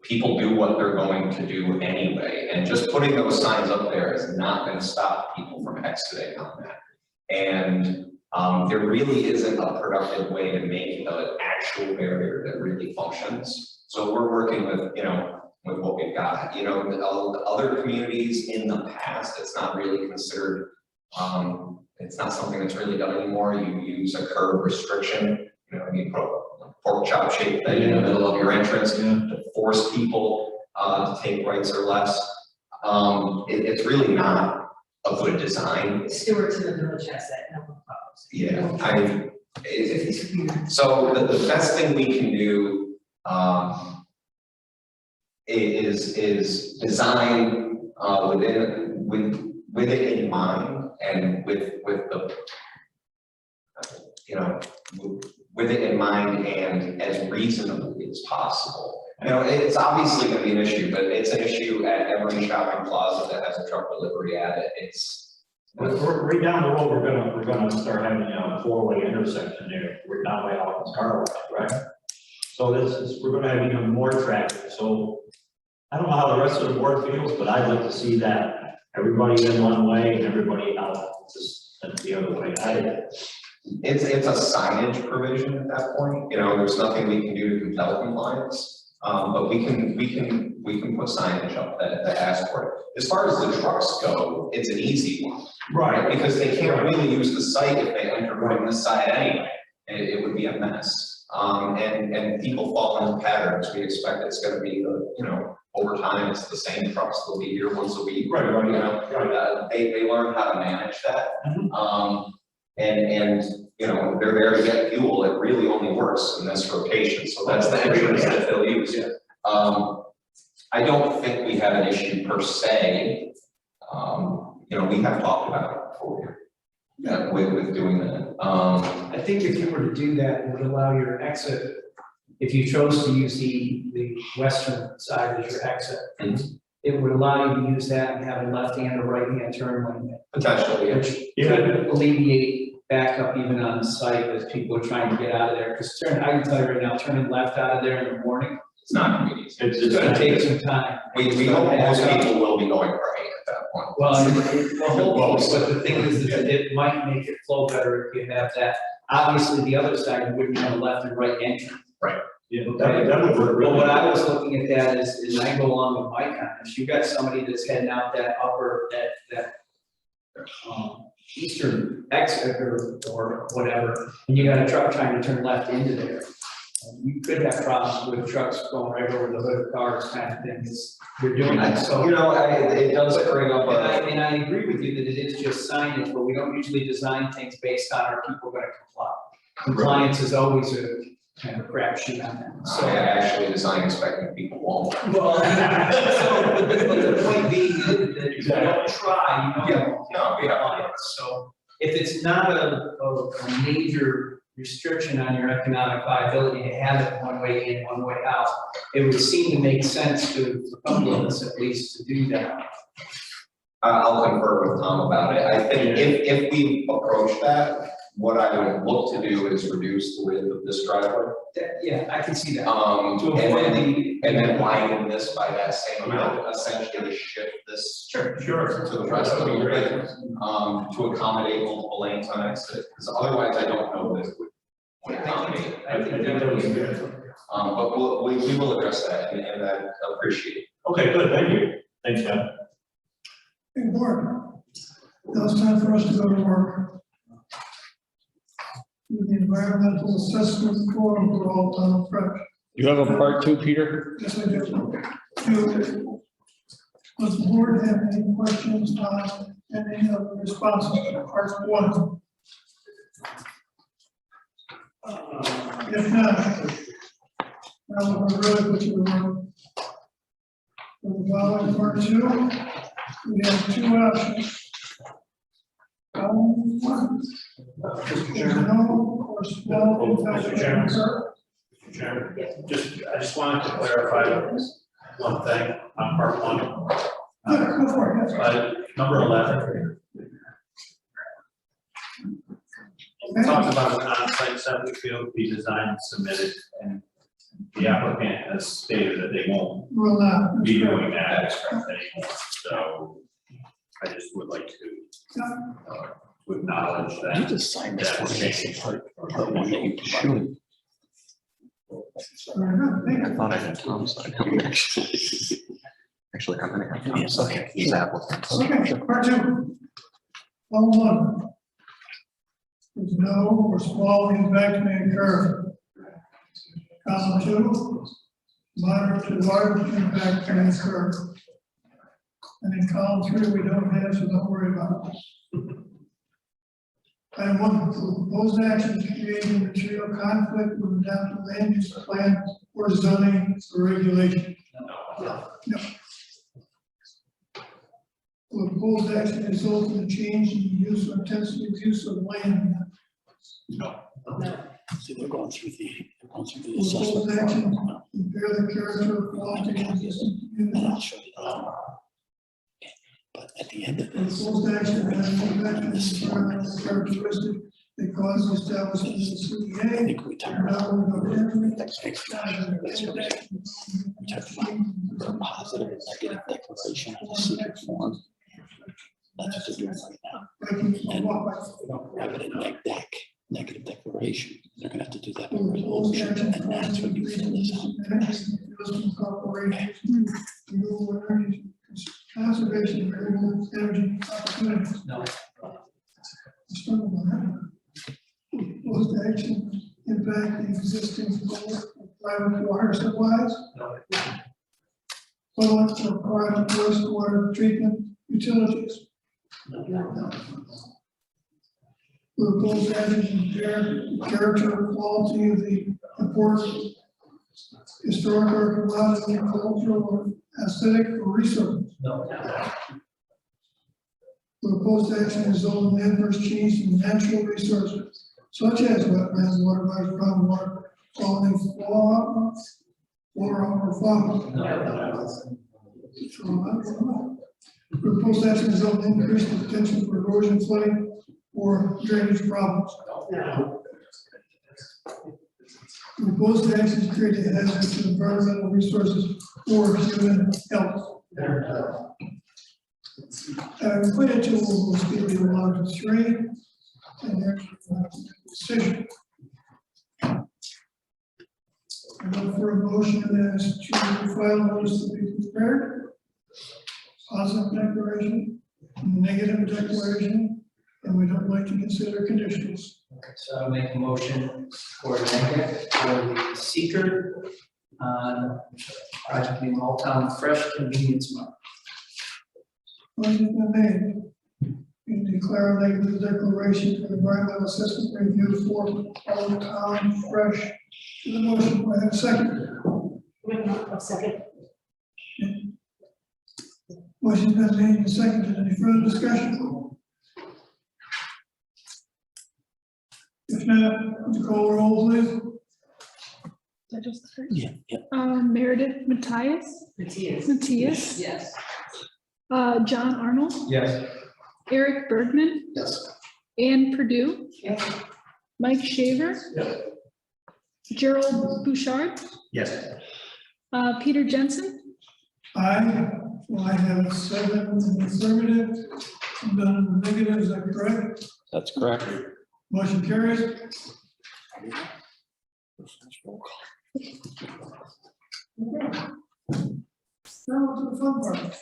People do what they're going to do anyway, and just putting those signs up there is not going to stop people from exiting on that. And there really isn't a productive way to make an actual barrier that really functions. So we're working with, with what we've got. The other communities in the past, it's not really considered. It's not something that's really done anymore. You use a curb restriction. You put a pork chop shaped thing in the middle of your entrance to force people to take rights or lefts. It's really not a good design. Stewards in the village has that, no problems. Yeah, so the best thing we can do is design with it in mind and with the with it in mind and as reasonably as possible. It's obviously going to be an issue, but it's an issue at every shopping plaza that has a truck delivery at it. Right down the road, we're gonna start having a four-way intersection there. We're down by Alvin's car wash, right? So we're gonna have even more traffic. So I don't know how the rest of the board feels, but I'd like to see that everybody in one way and everybody out just the other way. It's a signage provision at that point. There's nothing we can do to compel compliance, but we can put signage up that asks for it. As far as the trucks go, it's an easy one, right? Because they can't really use the site if they enter from this side anyway. It would be a mess. And people fall into patterns. We expect it's going to be over time it's the same trucks. They'll be here once a week. Right. They learn how to manage that. And they're there to get fuel. It really only works in this rotation. So that's the entrance that they'll use. I don't think we have an issue per se. We have talked about it before with doing that. I think if you were to do that, it would allow your exit, if you chose to use the western side as your exit, it would allow you to use that and have a left hand or right hand turn lane. Potentially, which could alleviate backup even on the site as people are trying to get out of there. Because I can tell you right now, turning left out of there in the morning, it's not going to be easy. It's going to take some time. We hope most people will be going right at that point. Well, the whole but the thing is that it might make it flow better if you have that. Obviously, the other side wouldn't have a left and right entrance. Right. Yeah, that would work. But what I was looking at that is I go along with my comments. You got somebody that's heading out that upper, that eastern exit or whatever, and you got a truck trying to turn left into there. You could have problems with trucks going right over the hood of cars kind of thing. You're doing that, so. It does bring up And I agree with you that it is just signage, but we don't usually design things based on are people going to comply. Compliance is always a kind of crapshoot on that. So I actually design expecting people won't. Well, but the point being that if you don't try, you don't comply. So if it's not a major restriction on your economic viability to have it one way in, one way out, it would seem to make sense to a couple of us at least to do that. I'll confer with Tom about it. I think if we approach that, what I would look to do is reduce the width of this driveway. Yeah, I can see that. And then widen this by that same amount, essentially shift this to the rest of the area, to accommodate multiple lanes on exit, because otherwise I don't know that it would accommodate. I think that would be good. But we will address that, and I appreciate it. Okay, good, thank you. Thanks, John. Hey, board, Now it's time for us to go to work. With the environmental assessment form for all town fresh. You have a part two, Peter? Yes, I do. Does the board have any questions on any of the responses to part one? If not, now we're really put you to work. For the following part two, we have two options. One, no or small impact. Mr. Chairman. Mr. Chairman, I just wanted to clarify one thing on part one. Yeah, go for it, yes. Number 11. Okay. Talks about an on-site septic field to be designed and submitted, and the applicant has stated that they won't Will not. be doing that anymore. So I just would like to acknowledge that. You just signed this that one. change. Part one that you provided. Very good, thank you. I thought I had Tom's side. Actually, I'm gonna have Tom's side. He's applicant. Okay, part two. All one. There's no or small impact may occur. Column two, moderate to large impact may occur. And in column three, we don't have, so don't worry about it. Item one, proposed actions creating material conflict with adopted land use plan or zoning or regulation. No. Will proposed action result in a change in the use or intensity of use of land? See, they're going through the Will proposed action impair the character or quality of existing And community? I'll show you that. But at the end of Will this, proposed action have an impact on the environmental characteristic that causes establishment of the I CEA? think we talked about a positive and negative declaration on the secret form. That's what they're doing right now. Have it in negative declaration. They're gonna have to do that in resolution, and that's when you fill this out. Conservation of renewable energy opportunities. No. Proposed action impact the existing private water supplies, No. public or private wastewater treatment utilities. Proposed action impair the character or quality of the important historic, archaeological, cultural, or aesthetic or resources. No. Proposed action result in adverse change in natural resources, such as wetlands, water bodies, groundwater, quality, flora, or fauna. Proposed action result in increase the potential for erosion, flooding, or drainage problems. Proposed actions create a hazard to environmental resources or human health. Related to will still be allowed to three, and there's decision. I look for a motion as to file notice to be prepared. Positive declaration, negative declaration, and we don't like to consider conditions. So I'll make a motion for negative for the seeker on project being All Town Fresh Convenience Mart. Motion been made. You declare a negative declaration for environmental assessment review for all town fresh. To the motion, do I have a second? A second. Motion's been made and seconded. Any further discussion? If not, would you call the roll, please? Yeah. Meredith Matthias, Matthias, Yes. John Arnold, Yes. Eric Bergman. Yes. Ann Purdue, Yes. Mike Shaver. Gerald Bouchard, Yes. Peter Jensen. Aye. Well, I have 7 in the affirmative, none in the negative, is that correct? That's correct. Motion carries. Now to the fun part.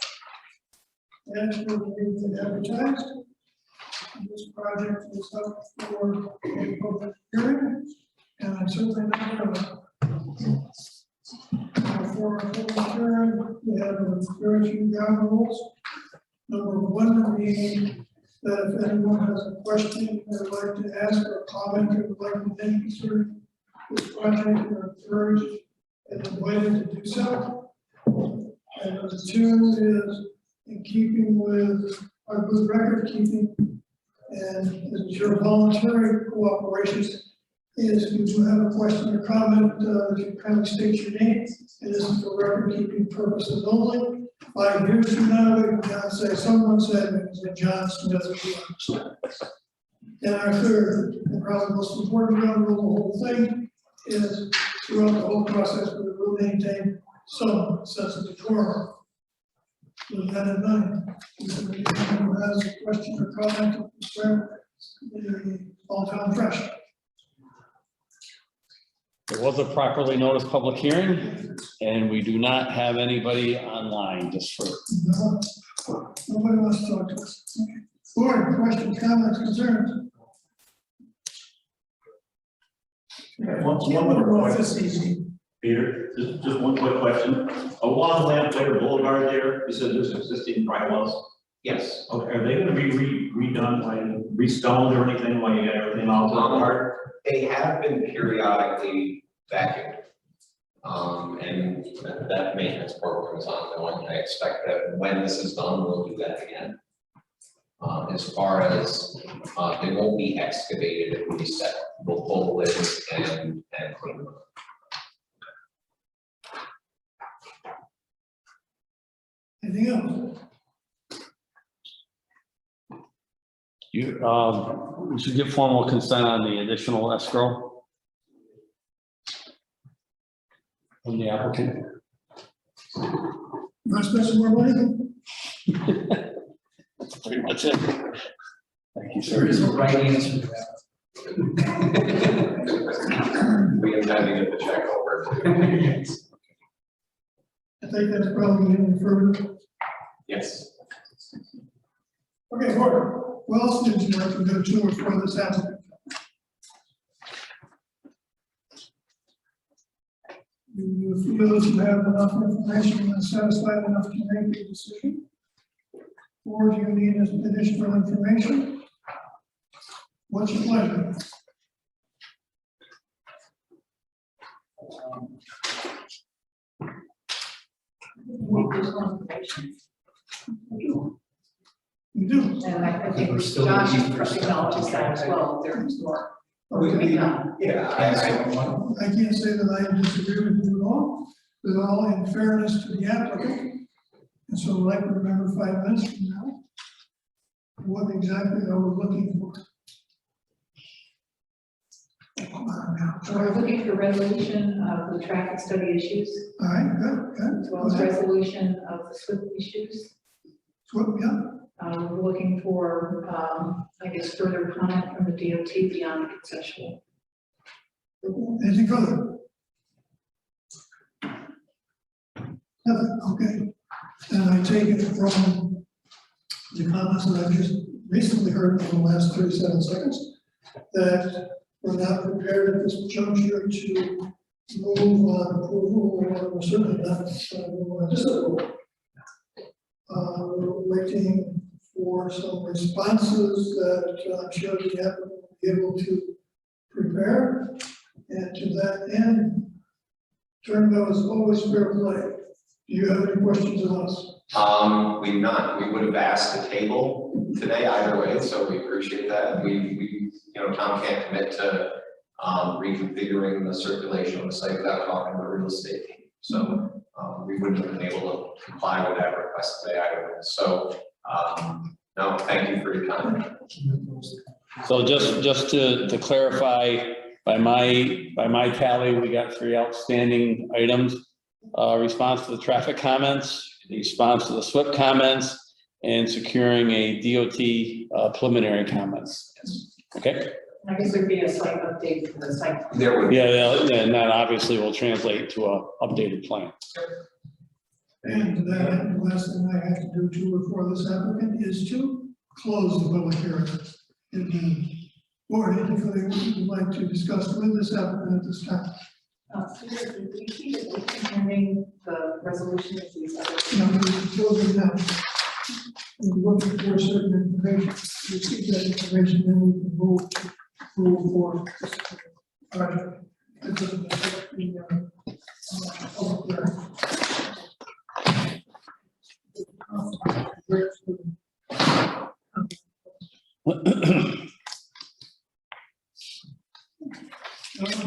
As for the advertised, this project is up for a public hearing, and I'm certainly not gonna. For a public hearing, we have a very few ground rules. Number one being that if anyone has a question they'd like to ask or comment or would like to make concerning this project, you're encouraged and invited to do so. And number two is in keeping with our good record keeping and as your voluntary cooperation is if you do have a question or comment, you kindly state your name. It isn't for record keeping purposes only. 5 years from now, we can say someone said it was a John Smith. And our third, and probably most important ground rule, the whole thing is throughout the whole process, we will maintain some sense of decorum. With that in mind, if anyone has a question or comment, the all town fresh. There was a properly noticed public hearing, and we do not have anybody online, just for, No, nobody wants to talk to us. Okay. Board, questions, comments, concerns? One more question, Peter, just one quick question. Along Lamplighter Boulevard there, you said there's existing dry wells. Yes. Okay, are they gonna be redone, like restoned or anything, while you got everything all to the park? They have been periodically vacuumed. And that maintenance program is ongoing. I expect that when this is done, we'll do that again. As far as, they won't be excavated if we set, we'll pull lids and clean them. Anything else? we should give formal consent on the additional escrow from the applicant. You want to spend some more money? That's pretty much it. Thank you, There sir. is a right answer to that. We intend to get the check over to. I think that's probably even further. Yes. Okay, board, what else did you like to go to or for this applicant? You feel that you have enough information and satisfied enough to make a decision? Or do you need additional information? What's your pleasure? You do? And I think We're still Josh looking for stuff. acknowledges that as well, there's more. Yeah, I can't say that I disagree with you at all in fairness to the applicant. And so I'd like to remember 5 minutes from now, what exactly are we looking for? So we're looking for resolution of the traffic study issues, All right, good. as well as resolution of the SWIFT issues. So, yeah, We're looking for, I guess, further comment from the DOT beyond conceptual. anything further? Nothing, okay. And I take it from the comments that I've just recently heard in the last 37 seconds, that we're not prepared at this juncture to move on approval, or we're certainly not move on disapproval. We're waiting for some responses that I'm sure the applicant will be able to prepare. And to that end, Turnbow is always fair play. Do you have any questions of us? We've not, we would have asked the table today either way, so we appreciate that. We, Tom can't commit to, reconfiguring the circulation on the site without talking to the real estate team. So, we wouldn't have been able to comply with that request today either way. So, no, thank you for your time. So just to clarify, by my tally, we got 3 outstanding items. Response to the traffic comments, response to the SWIP comments, and securing a DOT preliminary comments. Okay? I guess there'd be a slight update for the site. There would. Yeah, and that obviously will translate to a updated plan. And to that end, the last thing I have to do to before this applicant is to close the public hearing. Board, anything you would like to discuss with this applicant at this time? Peter, did we keep pending the resolution of these other? No, we're closing now. We're looking for certain information, receive that information, then we can move for this project. Thank you.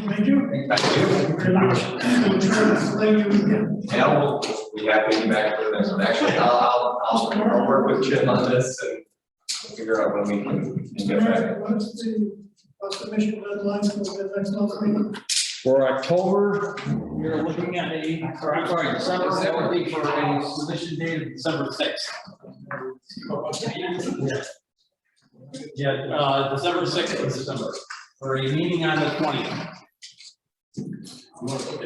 Thank you. Yeah, we'll be happy to be back for the next one. Actually, I'll work with Jim on this and we'll figure out when we can get back. What's the submission deadline for the next month's meeting? For October, we're looking at December, that would be for a submission date of December 6th. Yeah, December 6th of December, for a meeting on the 20th. For the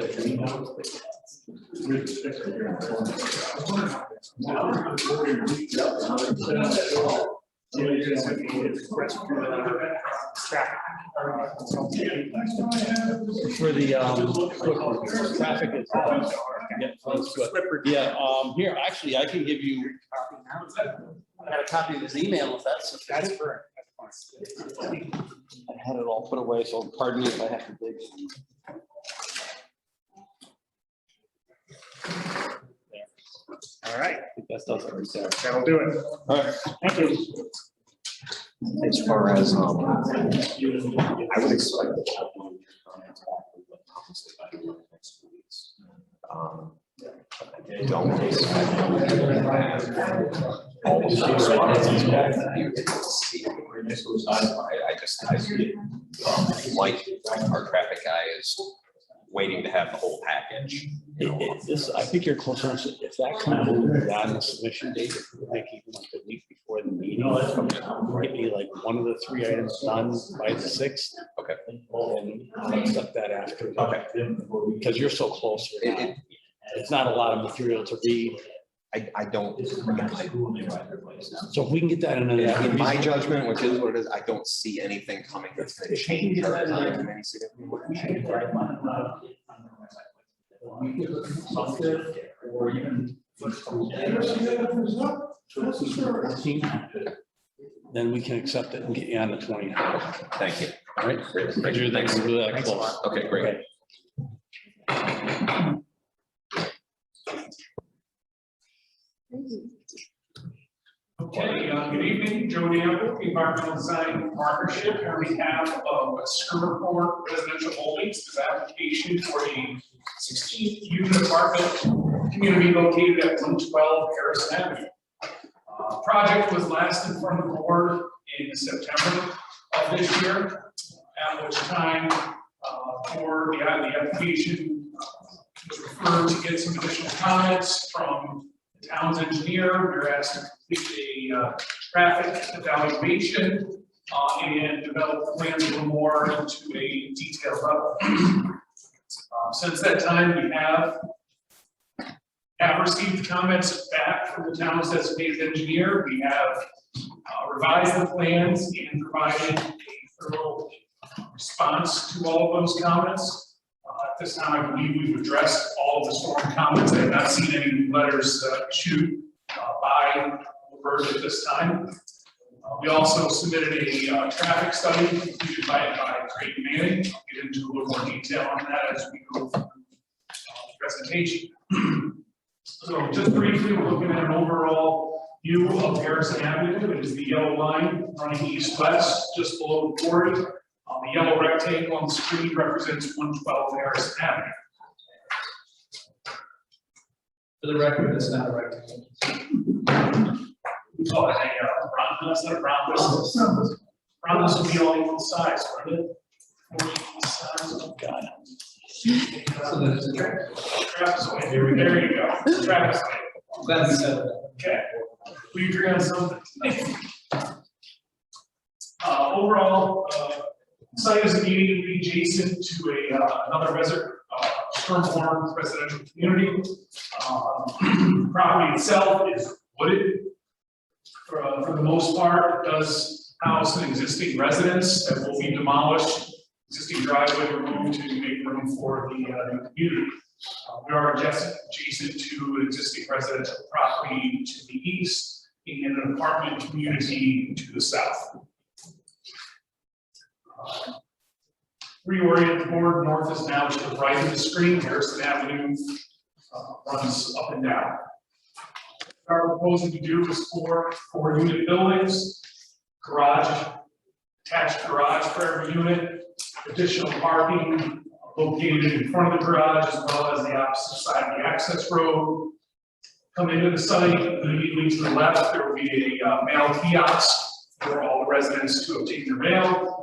traffic is. Yeah, that's good. Yeah, here, actually, I can give you. I got a copy of his email if that's. That's correct. I had it all put away, so pardon me if I have to dig. All right, I think that does it right there. that'll do it. All right. Thank you. As far as, I would expect the capital comments back with what obviously by the next 2 weeks. I don't expect all of the responses back. Like our traffic guy is waiting to have the whole package. This, I think you're close on, if that comes in on the submission date, if we make even like the week before the meeting, might be like one of the 3 items done by the 6th. Okay. And I'll accept that after. Okay. Because you're so close. It's not a lot of material to read. I don't. So if we can get that in. In my judgment, which is what it is, I don't see anything coming that's going to change our time in any significant way. Or even. Then we can accept it and get you on the 20th. Thank you. All right. Great. Thanks. Thanks a lot. Okay, great. Okay, good evening, Joe Gamble, Environmental Design Partnership, here we have Scrimmerdport Residential Holdings, this application for a 16-unit apartment community located at 112 Harrison Avenue. Project was last in front of the board in September of this year, at which time for the application was referred to get some additional comments from the town's engineer. We were asked to complete a traffic evaluation and develop plans a little more into a detailed level. Since that time, we have received comments back from the town's designated engineer. We have revised the plans and provided a thorough response to all of those comments. At this time, I believe we've addressed all of the storm comments. I have not seen any letters issued by the board at this time. We also submitted a traffic study completed by Craig Manning. I'll get into a little more detail on that as we go through the presentation. So just briefly, we're looking at an overall view of Harrison Avenue. It is the yellow line running east-west, just below the quarry. The yellow rectangle on the screen represents 112 Harrison Avenue. For the record, it's not a rectangle. Oh, and a roundness, not a roundness. Roundness will be all equal size, wouldn't it? All equal size, oh God. So there's a Trapezoid, there you go, trapezoid. I'm glad we said that. Okay, we agree on something. Overall, site is immediately adjacent to another stormwater residential community. Property itself is wooded. For the most part, it does house an existing residence that will be demolished, existing driveway removed to make room for the new community. We are adjacent to an existing residential property to the east and an apartment community to the south. Reorient the board, north is now to the right of the screen. Harrison Avenue runs up and down. What we're proposing to do is four unit buildings, garage, attached garage for every unit, additional parking located in front of the garage as well as the opposite side of the access road. Come into the site, immediately to the left, there will be a mail kiosk for all the residents to obtain their mail.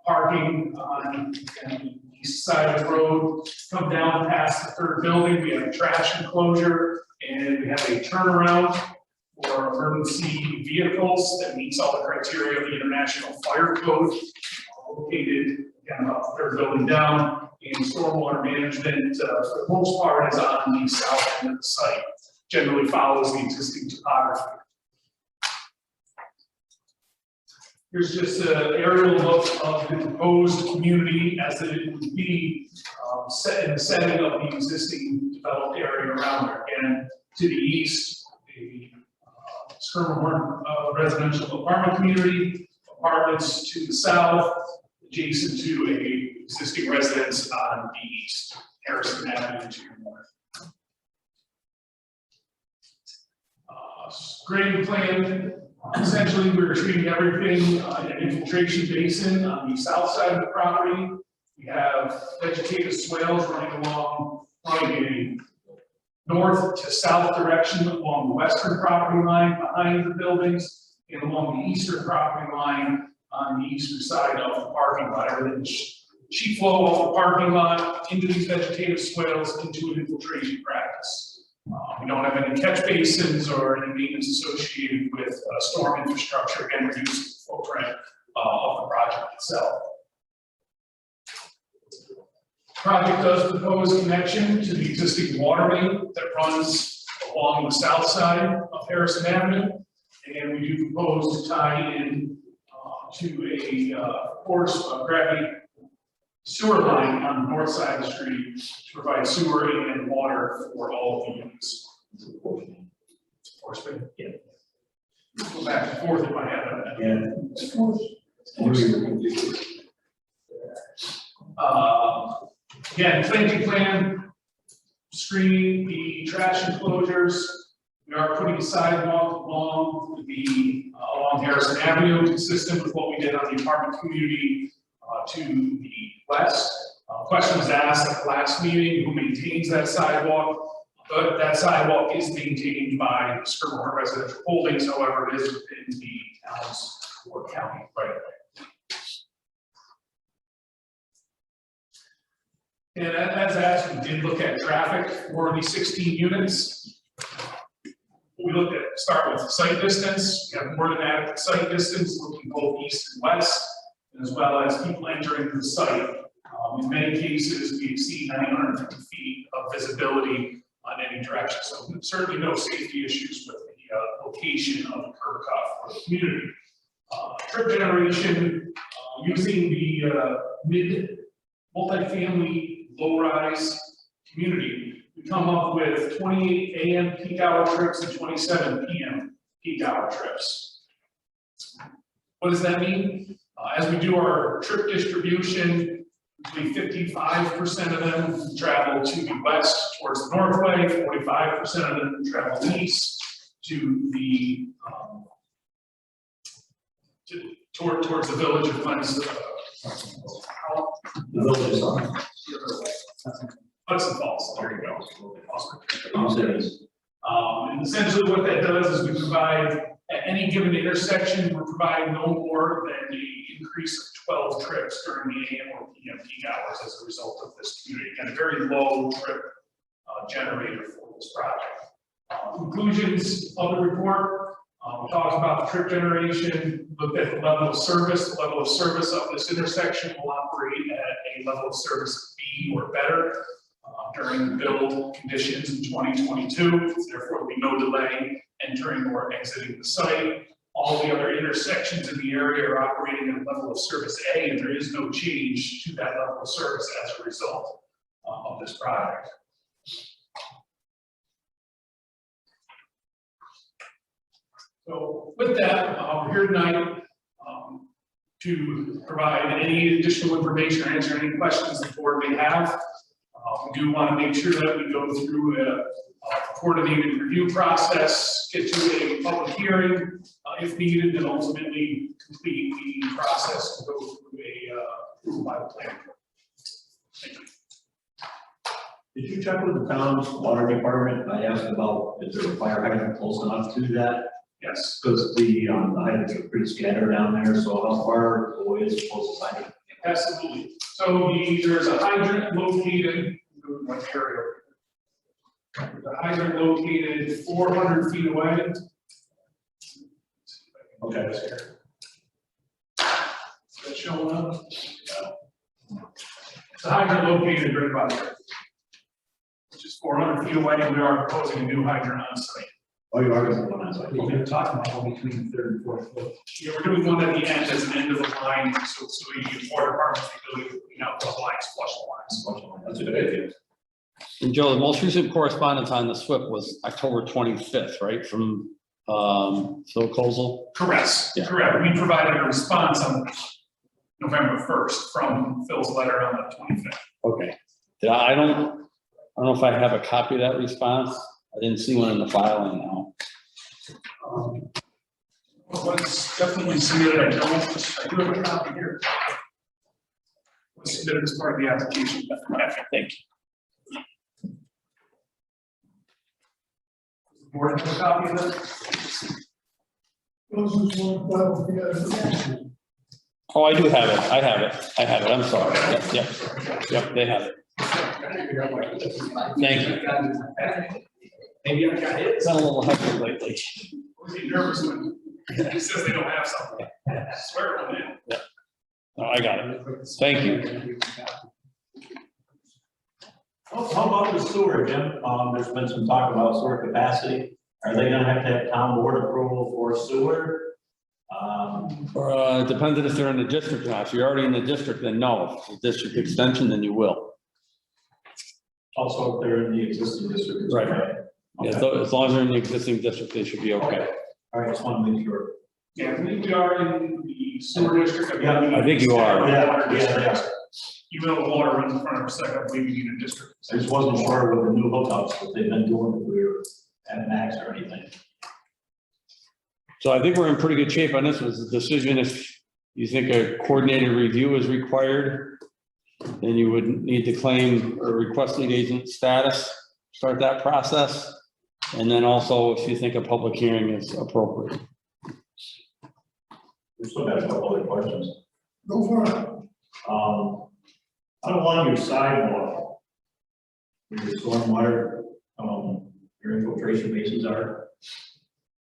Parking on the east side of the road. Come down past the third building, we have a trash enclosure, and we have a turnaround for emergency vehicles that meets all the criteria of the International Fire Code, located again about the third building down. And stormwater management, for the most part, is on the south end of the site. Generally follows the existing topography. Here's just an aerial look of the proposed community as it would be set in the setting of the existing developed area around there. Again, to the east, a Stormwater residential apartment community, apartments to the south, adjacent to a existing residence on the east, Harrison Avenue to your north. Grading plan. Essentially, we're treating everything in an infiltration basin on the south side of the property. We have vegetative swales running a north to south direction along the western property line behind the buildings and along the eastern property line on the eastern side of the parking lot. Everything sheet flow off the parking lot into these vegetative swales into an infiltration practice. We don't have any catch basins or any maintenance associated with storm infrastructure, again, reducing the footprint of the project itself. Project does propose connection to the existing water main that runs along the south side of Harrison Avenue, and we do propose to tie in to a gravity sewer line on the north side of the street to provide sewer and water for all of the units. Yeah. Go back and forth if I have that. Again, planting plan, screening the trash enclosures. We are putting a sidewalk along Harrison Avenue, consistent with what we did on the apartment community to the west. Question was asked at the last meeting, who maintains that sidewalk? But that sidewalk is maintained by Stormwater Residential Holdings, however, it is within the town's or county right away. And as asked, we did look at traffic for the 16 units. We looked at, start with site distance. We have more than adequate site distance, looking both east and west, as well as people entering the site. In many cases, we exceed 950 feet of visibility on any direction. So certainly no safety issues with the location of the curb cut for the community. Trip generation, using the multifamily low-rise community, we come up with 28 AM peak hour trips and 27 PM peak hour trips. What does that mean? As we do our trip distribution, 55% of them travel to the west towards the northway, 45% of them travel east to the towards the village of Hudson. The village is on. Hudson Falls, there you go. And essentially what that does is we provide, at any given intersection, we're providing no more than an increase of 12 trips during the AM or PM peak hours as a result of this community. Again, a very low trip generator for this project. Conclusions of the report. We talked about the trip generation, looked at the level of service. The level of service of this intersection will operate at a level of service B or better during the build conditions in 2022. Therefore, there will be no delay entering or exiting the site. all the other intersections in the area are operating at a level of service A, and there is no change to that level of service as a result of this project. So with that, we're here tonight to provide any additional information or answer any questions the board may have. We do want to make sure that we go through a coordinated review process, get to a public hearing if needed, and ultimately complete the process to go through a approval by the planning board. Thank you. Did you check with the town's water department? I asked about, is there a fire hydrant close enough to that? Yes. Because the hydrants are pretty scattered down there, so how far away is the closest hydrant? Absolutely. So there's a hydrant located, what area? The hydrant located 400 feet away. Okay. Is that showing up? The hydrant located right about there. Which is 400 feet away, and we are proposing a new hydrant on site. Oh, you are going to one on site. We're talking about one between the third and fourth floor. Yeah, we're doing one at the end as an end of the line, so you get water department's ability to clean out those lines, flush the lines. That's a good idea. And Joe, the most recent correspondence on the SWIP was October 25th, right, from Phil Kozel? Correct, Yeah. correct. We provided a response on November 1st from Phil's letter on the 25th. Okay. I don't know if I have a copy of that response. I didn't see one in the filing now. What's definitely submitted, I do have a copy here. What's submitted as part of the application. Thank you. The board have a copy of that? Those who want to file together. Oh, I do have it. I have it. I'm sorry. Yep, they have it. Thank you. Maybe I got it. It's been a little hectic lately. Was he nervous when he says they don't have something? Swear on it. No, I got it. Thank you. How about the sewer, Jim? There's been some talk about sewer capacity. Are they gonna have to have town board approval for sewer? It depends if they're in the district or not. If you're already in the district, then no. If it's a district extension, then you will. Also, if they're in the existing district. it's Right. okay. Yeah, Okay. so as long as they're in the existing district, they should be okay. All right, just want to make sure. Yeah, I believe we are in the sewer district. Yeah, I think you are. Water Yeah, district. yeah. Even though the water runs in front of our site, I believe we need a district. I just wasn't sure with the new hookups, what they've been doing, if we were at max or anything. So I think we're in pretty good shape on this. Was the decision if you think a coordinated review is required, then you would need to claim a request lead agent status, start that process. And then also if you think a public hearing is appropriate. We still got a couple other questions. Go for it. How along your sidewalk, where your stormwater, your infiltration basins are?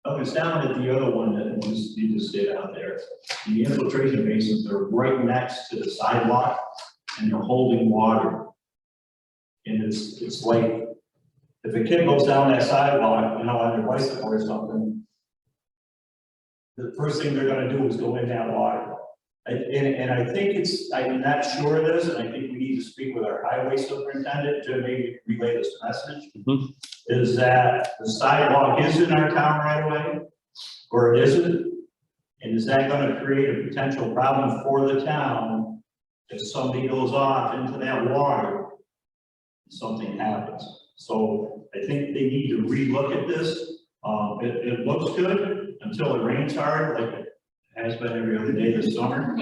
Oh, it's down at the other one that you just did out there. The infiltration basins are right next to the sidewalk and they're holding water. And it's like, if a kid goes down that sidewalk, on their bicycle or something, the first thing they're gonna do is go in that water. And I think I'm not sure of this, and I think we need to speak with our highway superintendent to maybe relay this message. Mhm. Is that the sidewalk is in our town right away, or it isn't? And is that gonna create a potential problem for the town if somebody goes off into that water, something happens? So I think they need to relook at this. It looks good until it rains hard, like it has been every other day this summer.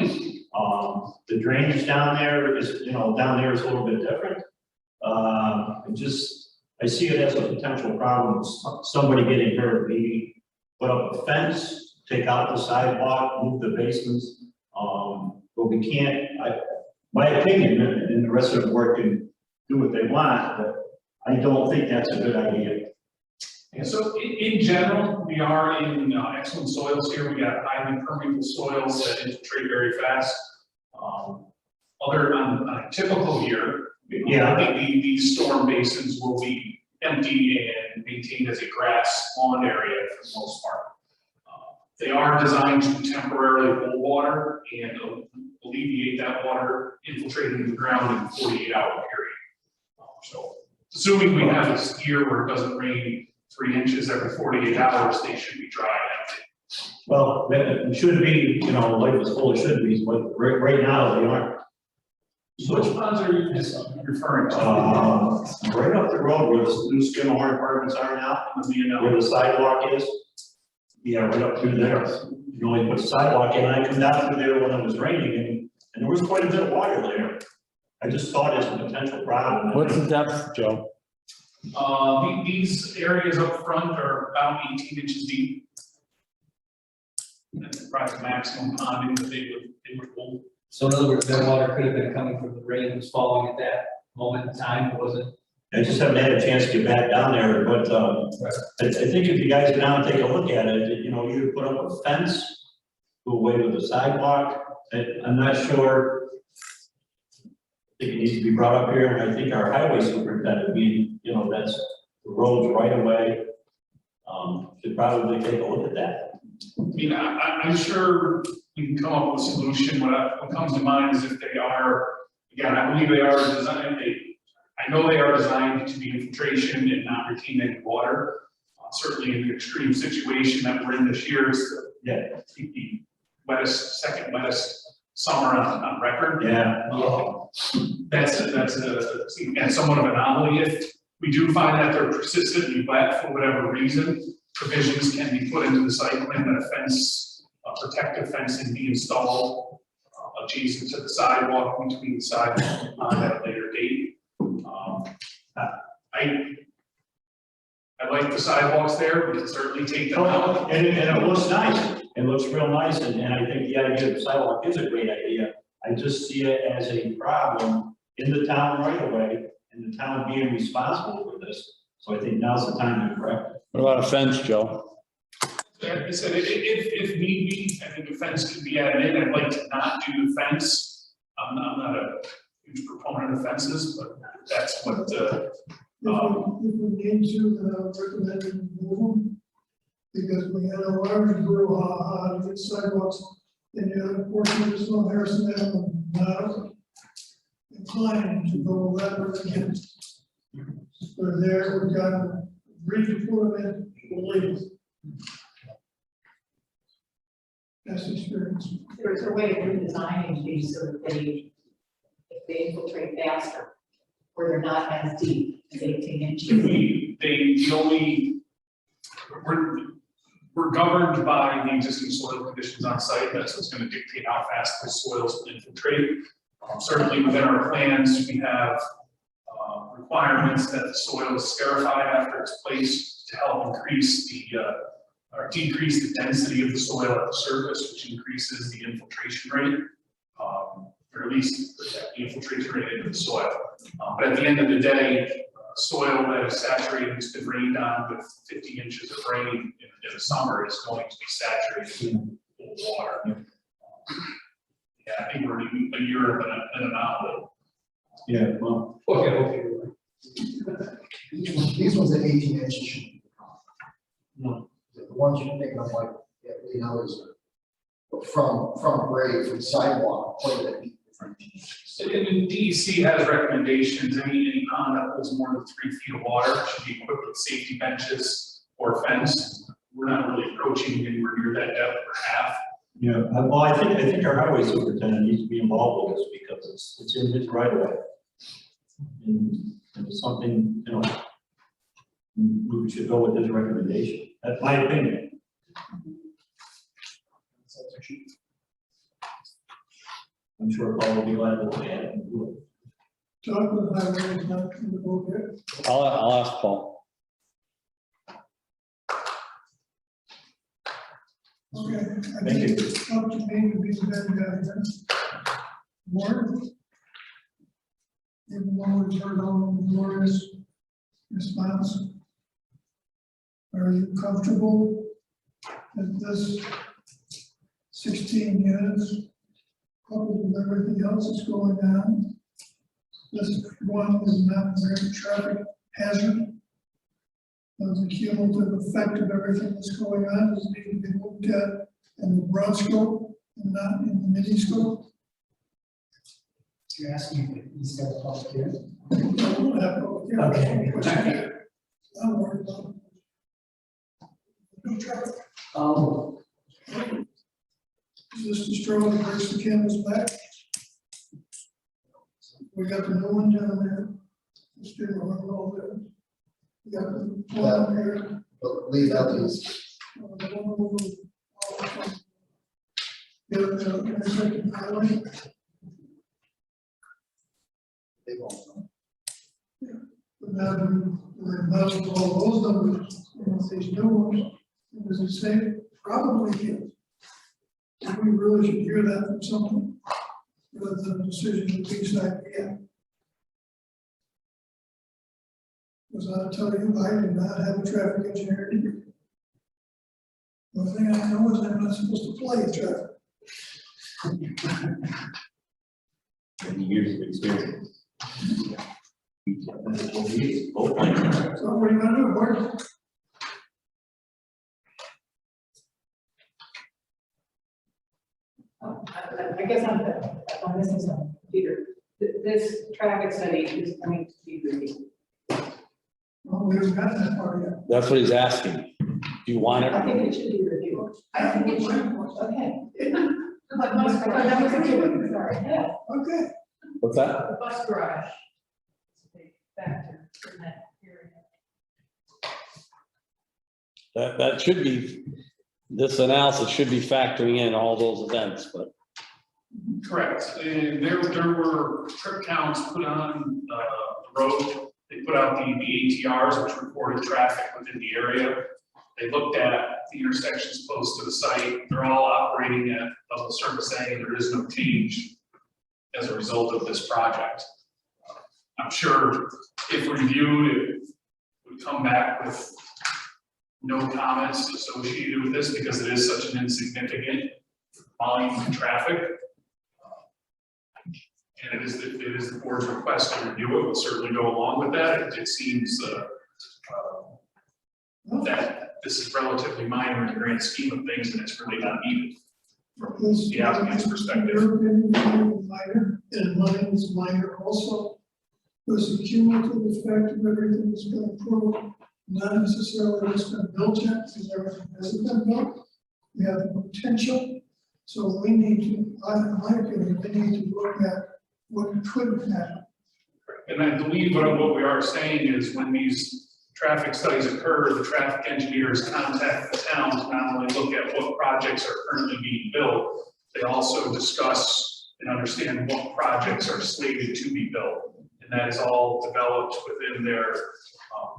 The drainage down there is a little bit different. I see it as a potential problem, somebody getting hurt, maybe put up a fence, take out the sidewalk, move the basements. But we can't, my opinion, and the rest of the board can do what they want, but I don't think that's a good idea. And so in general, we are in excellent soils here. We got highly permeable soils that infiltrate very fast. On a typical year, Yeah. I think these storm basins will be empty and maintained as a grass lawn area for the most part. They are designed to temporarily hold water and alleviate that water infiltrating the ground in a 48-hour period. So assuming we have this year where it doesn't rain 3 inches every 48 hours, they should be dry and empty. Well, it should be, you know, life is full of should be, but right now they aren't. So which ponds are you just referring to? Right up the road where the new Skinner apartments are now, where the sidewalk is. Yeah, right up through there. You know, they put the sidewalk in, I come down through there when it was raining, and there was quite a bit of water there. I just thought it's a potential problem. What's the depth, Joe? These areas up front are about 18 inches deep. That's probably the maximum ponding that they would hold. So in other words, that water could have been coming from the rain that was falling at that moment in time, was it? I just haven't had a chance to get back down there, but I think if you guys go down and take a look at it, you know, you put up a fence, go away with the sidewalk. I'm not sure. I think it needs to be brought up here, and I think our highway superintendent, you know, that's the roads right away. Should probably take a look at that. I mean, I'm sure we can come up with a solution. What comes to mind is if they are, again, I believe they are designed, I know they are designed to be infiltration and not retain any water. Certainly in the extreme situation that we're in this year is the second wettest summer on record. Yeah. That's again, somewhat of an anomaly. If we do find that they're persistently wet for whatever reason, provisions can be put into the site plan that a fence, protective fencing be installed adjacent to the sidewalk, between the sidewalk at a later date. I like the sidewalks there. We can certainly take them out. And it looks nice. It looks real nice, and I think the idea of the sidewalk is a great idea. I just see it as a problem in the town right away, and the town being responsible for this. So I think now's the time to correct it. What about a fence, Joe? Like I said, if need be, I think a fence could be added in. I'd like to not do the fence. I'm not a huge proponent of fences, but that's what, If we need to, recommend remove them, because we had a large brouhaha to get sidewalks, and the other portion of this little Harrison Avenue, not inclined to go that way again. We're there, we've got a bridge to put them in, we'll leave it. That's experience. There's a way of redesigning these so that if they infiltrate faster, or they're not as deep as 18 inches. We're governed by the existing soil conditions on site. That's what's going to dictate how fast the soils will infiltrate. Certainly within our plans, we have requirements that the soil is scarified after it's placed to help increase or decrease the density of the soil at the surface, which increases the infiltration rate, or at least the infiltration rate into the soil. But at the end of the day, soil that is saturated, has been rained on with 50 inches of rain in the summer is going to be saturated with water. Yeah, I think we're in a year of an anomaly. Yeah, well. Okay. These ones at 18 inches. No. The ones you're thinking of, like, you know, is from grade, from sidewalk, quite a bit different. So, and the DEC has recommendations. Any pond that holds more than 3 feet of water should be equipped with safety benches or fence. We're not really approaching anywhere near that depth or half. Yeah, well, I think our highway superintendent needs to be involved with this because it's in his right of way. And it's something, you know, we should go with his recommendation. That's my opinion. I'm sure Paul will be glad to look at it and do it. Talk with highway, is not in the book yet. I'll ask Paul. Okay, I Thank think you. it's up to me to be the bad guy then. Warren? Even though we've heard all the glorious response, are you comfortable that this 16 units, coupled with everything else that's going on, this one is not a very traffic hazard? The cumulative effect of everything that's going on is need to be looked at in the broad scope and not in the mini scope. You're asking if he's got a public hearing? We'll have public hearing. Okay. I'm worried about it. No traffic. Is this the straw that breaks the camel's back? We got the new one down there. Let's do the one all there. We got the one here. But leave that is, The one over. The intersecting highway. they won't. But now, we're about all those numbers, and these new ones, does it say? Probably yes. And we really should hear that from someone, rather than a decision that we decide, yeah. Because I'll tell you, I do not have a traffic engineer degree. The thing I know is I'm not supposed to play traffic. Many years of experience. Both ways. So what are you gonna do, Bart? I guess I'm missing something, Peter. This traffic study is going to be reviewed. Well, we haven't gotten that far yet. That's what he's asking. Do you want I it? think it should be reviewed. I think it should, okay. But that was a given, sorry, yeah. Okay. What's that? The bus garage is a big factor in that area. That should be, this analysis should be factoring in all those events, but Correct, and there were trip counts put on the road. They put out the ATRs, which reported traffic within the area. They looked at the intersections close to the site. They're all operating at level service A. There is no change as a result of this project. I'm sure if reviewed, it would come back with no comments associated with this because it is such an insignificant volume of traffic. And it is the board's request to review it. We'll certainly go along with that. It seems that this is relatively minor in the grand scheme of things, and it's really not needed from the applicant's perspective. Your opinion is minor, and mine is minor also. Because the cumulative effect of everything that's been approved, not necessarily what's been built yet, because everything hasn't been built. We have the potential, so we need to, in my opinion, we need to look at what could happen. And I believe what we are saying is when these traffic studies occur, the traffic engineers contact the town to not only look at what projects are currently being built, they also discuss and understand what projects are slated to be built. And that is all developed within their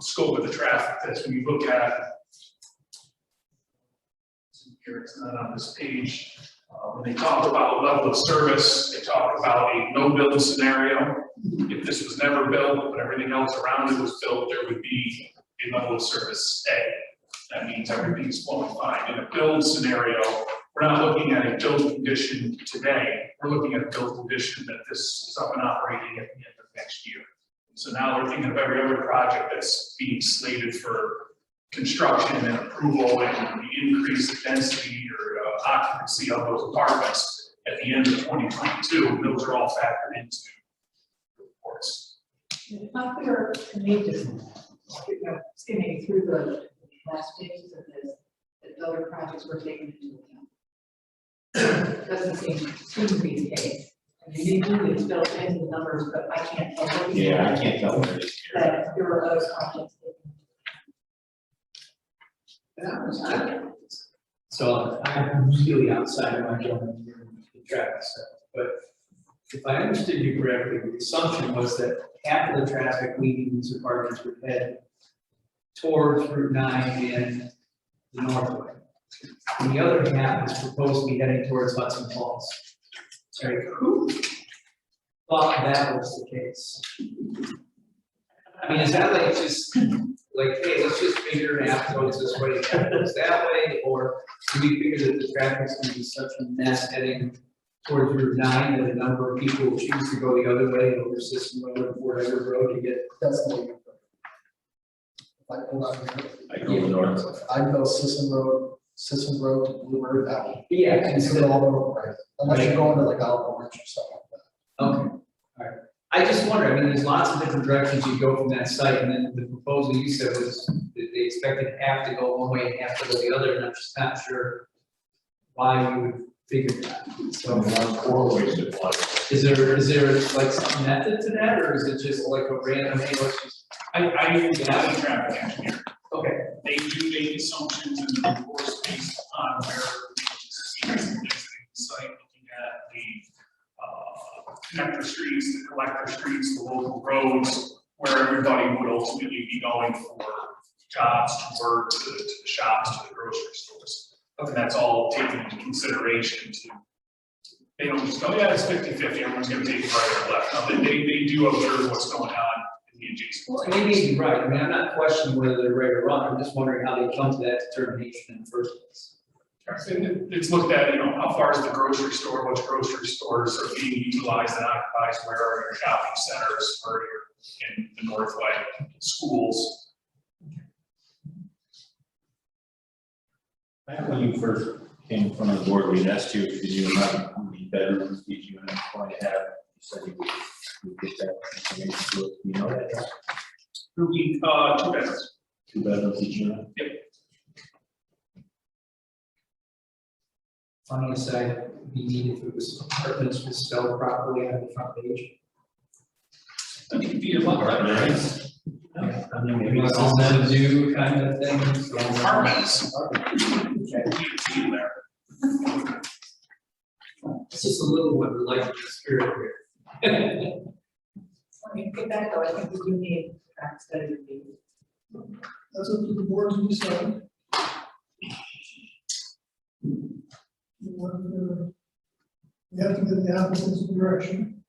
scope of the traffic. That's when you look at, here it's not on this page, when they talk about level of service, they talk about a no-build scenario. If this was never built, but everything else around it was built, there would be a level of service A. That means everything's flowing fine. In a build scenario, we're not looking at a build condition today. We're looking at a build condition that this is up and operating at the end of next year. So now we're thinking of every other project that's being slated for construction and approval and the increased density or occupancy of those apartments at the end of 2022. And those are all factored into the reports. It's not clear to me, just skimming through the last pages of this, that other projects were taken into account. Doesn't seem to be the case. I mean, maybe it's built into the numbers, but I can't tell. Yeah, I can't tell where it is here. That there were other projects taken. So I'm really outside of my zone here in the traffic stuff, but if I understood you correctly, the assumption was that half of the traffic leaving these apartments would head towards Route 9 and the northway. And the other half is proposed to be heading towards Hudson Falls. Sorry, who thought that was the case? I mean, is that like just like, hey, let's just figure it out, goes this way, it goes that way, or do we figure that the traffic's gonna be such a mess heading towards Route 9 that a number of people will choose to go the other way over System Road or whatever road to get? That's the way. If I pull out here, I go north. I go System Road, Sisson Road to Bluebird Valley. Yeah, It's instead of, all over, right? Unless you're going to like Olive Branch or something like that. okay, all right. I just wonder, I mean, there's lots of different directions you go from that site, and then the proposal you said was that they expected half to go one way and half to go the other, and I'm just not sure why you would figure that. So, Four ways to apply. is there like some method to that, or is it just like a random, hey, let's just, I am not a traffic engineer. okay, They do make assumptions in the reports based on where the exiting the site, looking at the connector streets, the collector streets, the local roads, where everybody would ultimately be going for jobs, to work, to the shops, to the grocery stores. And that's all taken into consideration to, they don't just go, yeah, it's 50-50, everyone's gonna take it right or left. No, they do observe what's going on in the adjacent. well, and they may be right, I mean, I'm not questioning whether they're right or wrong, I'm just wondering how they come to that determination in the first place. And it's looked at, how far is the grocery store, which grocery stores are being utilized and occupied, where are your shopping centers, where are your, in the Northway schools. Back when you first came in front of the board, we asked you if you knew how many bedrooms each unit was going to have. You said you would get that information to us. You know that? Two bedrooms. 2 bedrooms each unit? Funny aside, it'd be neat if it was apartments was spelled properly on the front page. That could be a lot, right? I mean, maybe it's all a new kind of thing. So Apartments. Okay. Be there. It's just a little bit like the spirit here. I mean, get that though, I think we do need traffic study review. That's up to the board to decide. We have to get the applicant's direction.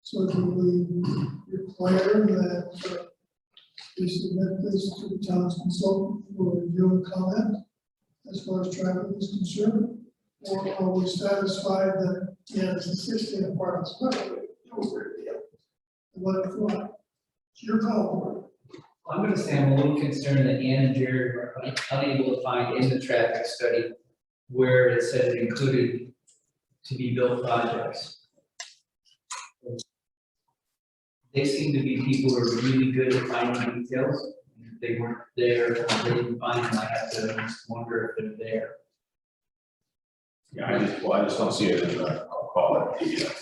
So do we require that we submit this to the town's consultant for review and comment as far as traffic is concerned? Or are we satisfied that, yeah, it's existing apartments, but let it fly? It's your call. I'm gonna say I'm a little concerned that Ann and Jerry were unable to find in the traffic study where it said it included to be built projects. They seem to be people who are really good at finding details. If they weren't there, they didn't find them, I have to just wonder if they're there. Yeah, I just don't see it in the, I'll call it the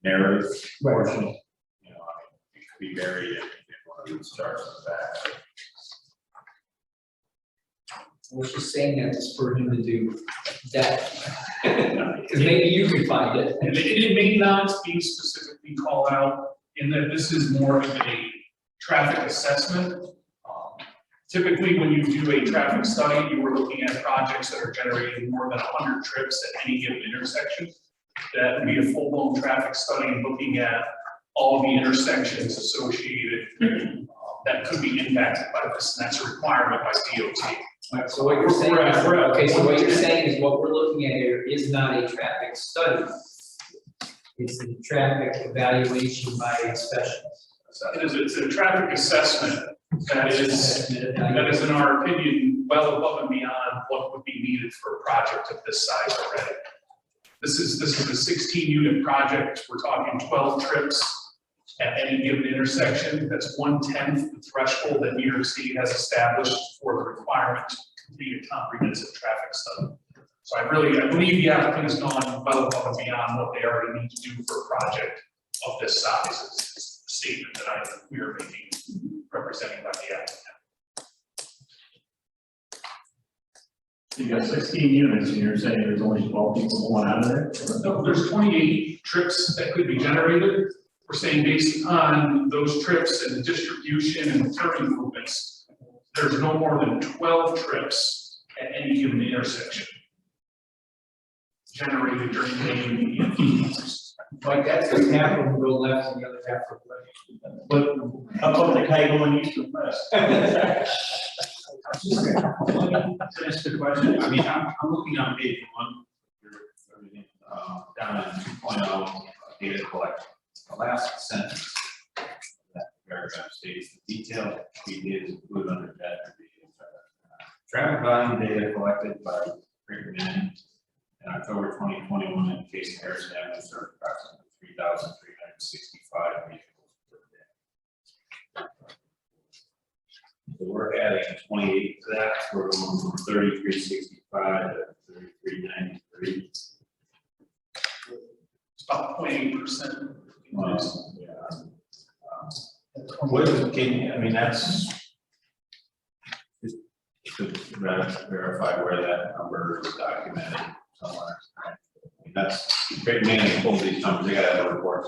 narrative portion. It could be buried in one of these charts in the back. I was just saying that to spur him to do that. Because maybe you could find it. And it may not be specifically called out in that this is more of a traffic assessment. Typically, when you do a traffic study, you are looking at projects that are generating more than 100 trips at any given intersection. That would be a full-blown traffic study looking at all the intersections associated that could be impacted by this, and that's a requirement by DOT. Right, so what you're saying is, okay, so what you're saying is what we're looking at here is not a traffic study. It's a traffic evaluation by a specialist. It's a traffic assessment that is, in our opinion, well above and beyond what would be needed for a project of this size already. This is a 16-unit project. We're talking 12 trips at any given intersection. That's 1/10 the threshold that New York State has established for the requirement to complete a comprehensive traffic study. So I believe the applicant has gone well above and beyond what they already need to do for a project of this size. It's a statement that we are making, representing by the applicant. You got 16 units and you're saying there's only 12 people going out of there? No, there's 28 trips that could be generated. We're saying based on those trips and the distribution and the turning movements, there's no more than 12 trips at any given intersection generated during the day. Like that's the half of them go left and the other half go right. But how about the guy going east and west? Finish the question. I mean, I'm looking on page 1, down in 2.0 data collection. The last sentence of that paragraph states the detail we did include under that traffic volume data collected by Greater Manning in October 2021 in case Harrison Avenue served approximately 3,365 vehicles per day. So we're adding 28 to that, so we're going from 3,365 to 3,393. It's about 0.8%. Yeah. What is, can, I mean, that's just to verify where that number is documented somewhere. I mean, that's, Great Manning pulled these numbers, they gotta have a report.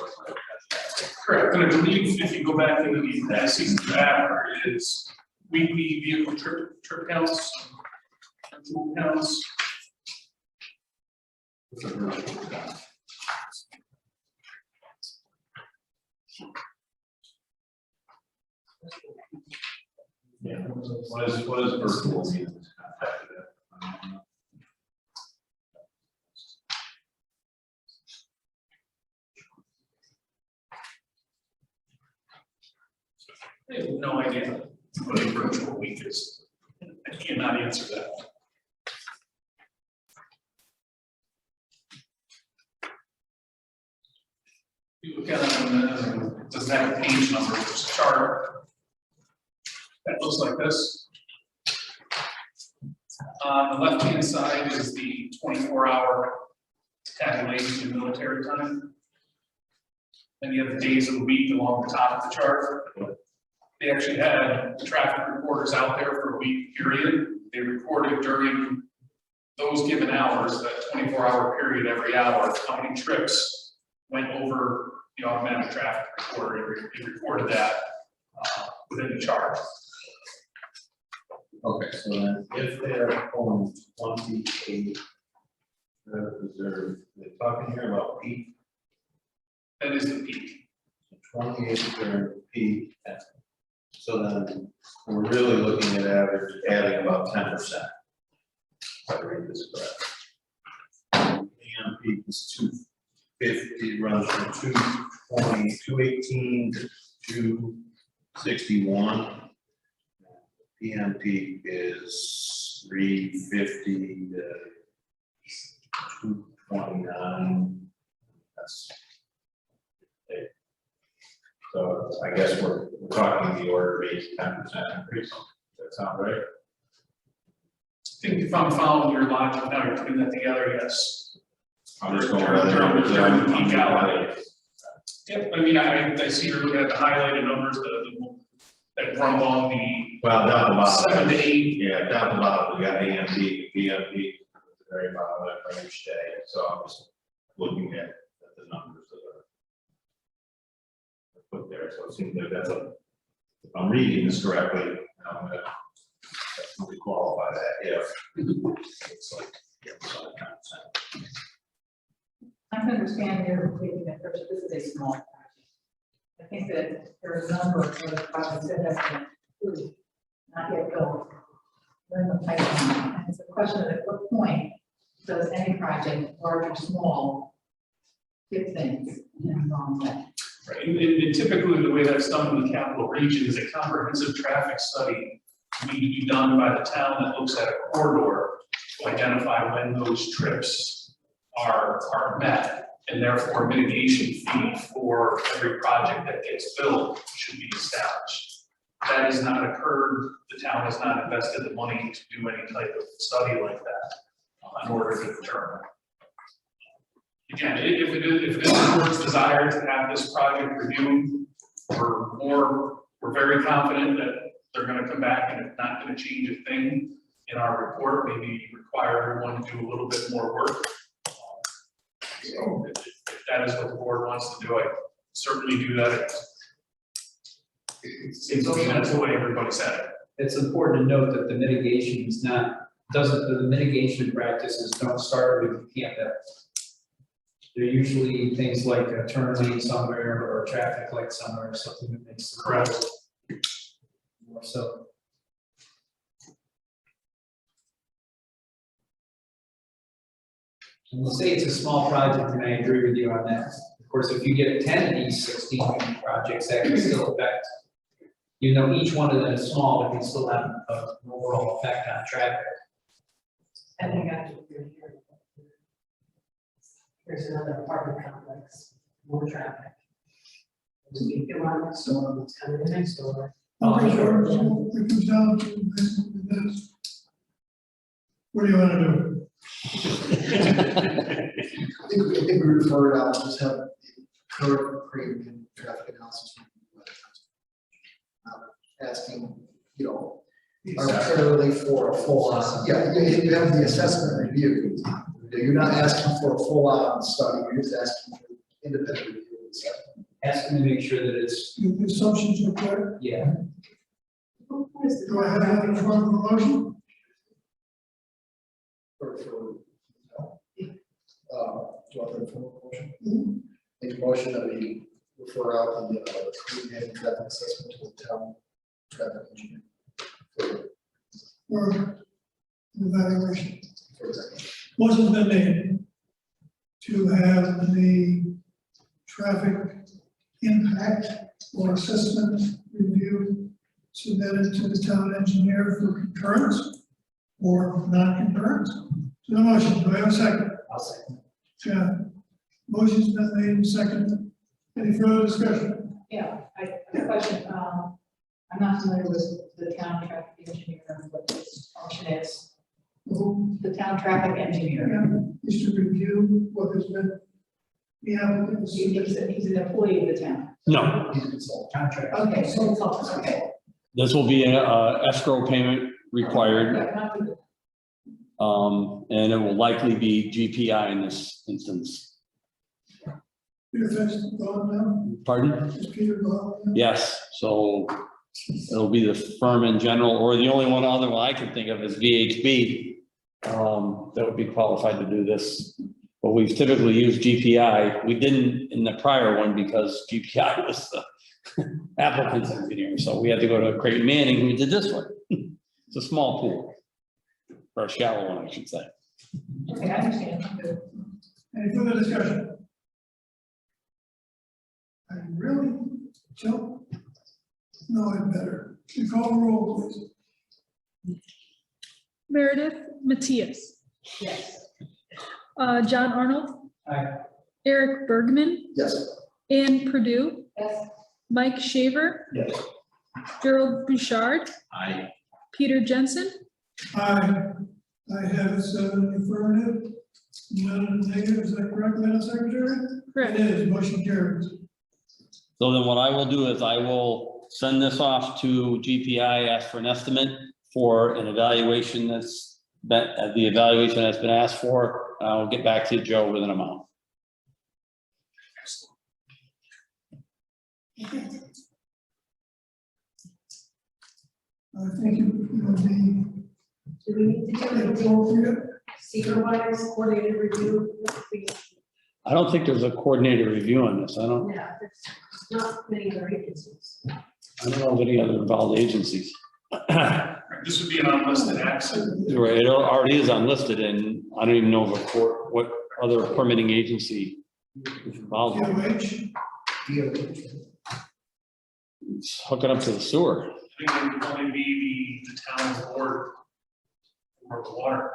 Correct, and I believe if you go back into the season tracker, it is weekly vehicle trip counts, tool counts. Yeah, what is virtual mean? I have no idea what a virtual week is. I cannot answer that. You look at it, it doesn't have a page number, it's a chart. That looks like this. On the left-hand side is the 24-hour tabulation of military time. And you have the days of the week along the top of the chart. They actually had the traffic reporters out there for a week period. They recorded during those given hours, that 24-hour period every hour, how many trips went over the automatic traffic recorder. They recorded that within the chart. Okay, so then if they are pulling 28 reserve, they're talking here about peak. That is the peak. 28 reserve peak. So then we're really looking at average, adding about 10%. If I read this correct. AM peak is 250, runs from 220, 218 to 261. PM peak is 350 to 229. That's it. So I guess we're talking the order of 8-10% increase. Does that sound right? I think if I'm following your logic now, you're putting that together, yes. I'm just going around the numbers. During the peak hour. Yep, I mean, I see you're looking at the highlighted numbers that run along the Well, down the bottom. 7 to 8. Yeah, down the bottom, we got AMP, BMP, at the very bottom of each day. So I'm just looking at the numbers that are put there. So it seems like that's a, if I'm reading this correctly, I'm gonna definitely qualify that if it's like, yeah, it's like 10%. I can understand your taking that approach. This is a small project. I think that there are a number of other projects that have been approved, not yet built. They're in the pipeline. And it's a question of at what point does any project, large or small, fit things in the wrong way? Right, and typically the way that's done in the capital region is a comprehensive traffic study need to be done by the town that looks at a corridor to identify when those trips are met, and therefore mitigation fee for every project that gets built should be established. That has not occurred. The town has not invested the money to do any type of study like that in order to determine. Again, if it is the board's desire to have this project reviewed, we're very confident that they're going to come back and it's not going to change a thing in our report, maybe require everyone to do a little bit more work. So if that is what the board wants to do, I certainly do that. It seems to me that's the way everybody said it. It's important to note that the mitigation is not, the mitigation practices don't start with you can't have. They're usually things like a turn lane somewhere or a traffic light somewhere, something that makes the road more so. And we'll say it's a small project, and I agree with you on that. Of course, if you get 10 of these 16 projects, that can still affect Each one of them is small, but they still have an overall effect on traffic. And they got to here. Here's another apartment complex, more traffic. There's a big one next door, it's coming in next door. Okay, so it comes down to this. What do you want to do? I think we refer it out, just have the current premium traffic analysis. Asking, arbitrarily for a full on, you have the assessment review. You're not asking for a full on study, you're just asking for independent review. of the assessment. Asking to make sure that it's, The assumptions are correct. yeah. Do I have that in form of a motion? Do you want that for a motion? Make a motion that we refer out the premium traffic assessment to the town traffic engineer. Or evaluation? For example. Motion's been made to have the traffic impact or assessment review submitted to the town engineer for concurrence or non-concurrence. So the motion, do I have a second? I'll second. John, motion's been made and seconded. Any further discussion? Yeah, I have a question, I'm not familiar with the town traffic engineer, what this function is. The town traffic engineer, Is to review what has been, he's he's an employee of the town. No, He's a consultant. Contract. Okay, so it's all, okay. this will be an escrow payment required, and it will likely be GPI in this instance. Peter Fest gone now? Pardon? Is Peter gone now? Yes, so it'll be the firm in general, or the only other one I can think of is VHB. That would be qualified to do this, but we've typically used GPI. We didn't in the prior one because GPI was the applicant's engineer, so we had to go to Creighton Manning, who did this one. It's a small pool, or a shallow one, I should say. Okay, I understand. Any further discussion? I really don't know it better. You call the roll, please. Meredith Matias, Yes. John Arnold, Aye. Eric Bergman, Yes. Ann Purdue, Yes. Mike Shaver, Yes. Gerald Bouchard, I, Peter Jensen, I have 7 affirmative, none negative, is that correct, Madam Secretary? correct. It is, motion carries. So then what I will do is I will send this off to GPI, ask for an estimate for an evaluation the evaluation that's been asked for. I'll get back to you, Joe, with an amount. I think it would be Do we need to do anything appropriate. secret wise coordinated review? I don't think there's a coordinated review on this. I don't Yeah, there's not many other agencies. know of any other involved agencies. This would be an unlisted accident. Right, it already is unlisted, and I don't even know of what other permitting agency is involved. DOH, It's hooking up to the sewer. I think it would only be the town board for the water.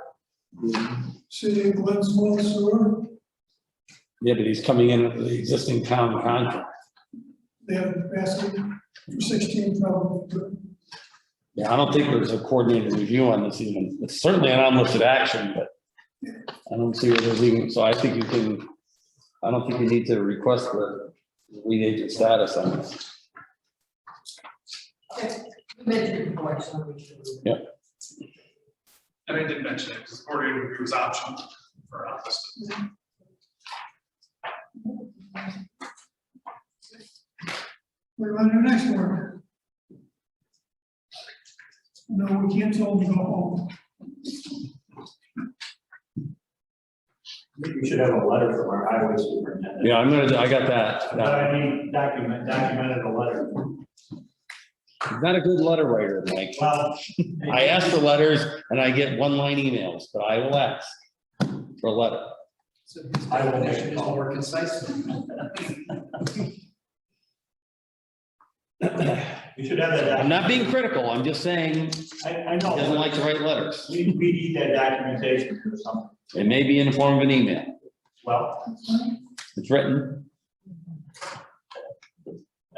City of Glennsville Sewer, Yeah, but he's coming in with the existing town contract. they have capacity for 16 probably. Yeah, I don't think there's a coordinated review on this even. It's certainly an unlisted action, but I don't see where there's even, so I think you can, I don't think you need to request the lead agent status on this. Okay, you mentioned it before, I just want to make sure. And I did mention it because coordinated review is optional for unlisted. We're on your next one. No, we can't tell them to go home. I think we should have a letter from our highway superintendent. Yeah, I got that. But I mean, documented a letter. He's not a good letter writer, Mike. Well. I ask for letters and I get one-line emails, but I will ask for a letter. So his I will make definition is more concise. You should have that. I'm not being critical, I'm just saying he I know. doesn't like to write letters. We need that documentation or something. It may be in the form of an email. Well, It's written.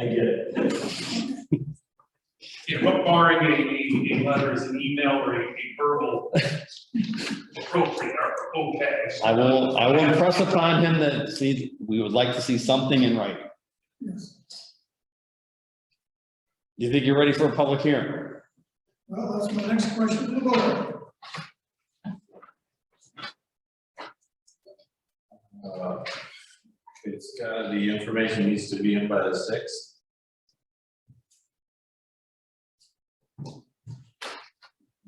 I get it. Yeah, but barring a letter is an email or a verbal appropriate or okay. I will impress upon him that, we would like to see something in writing. Yes. You think you're ready for a public hearing? Well, that's my next question to the board. It's the information needs to be in by the 6th.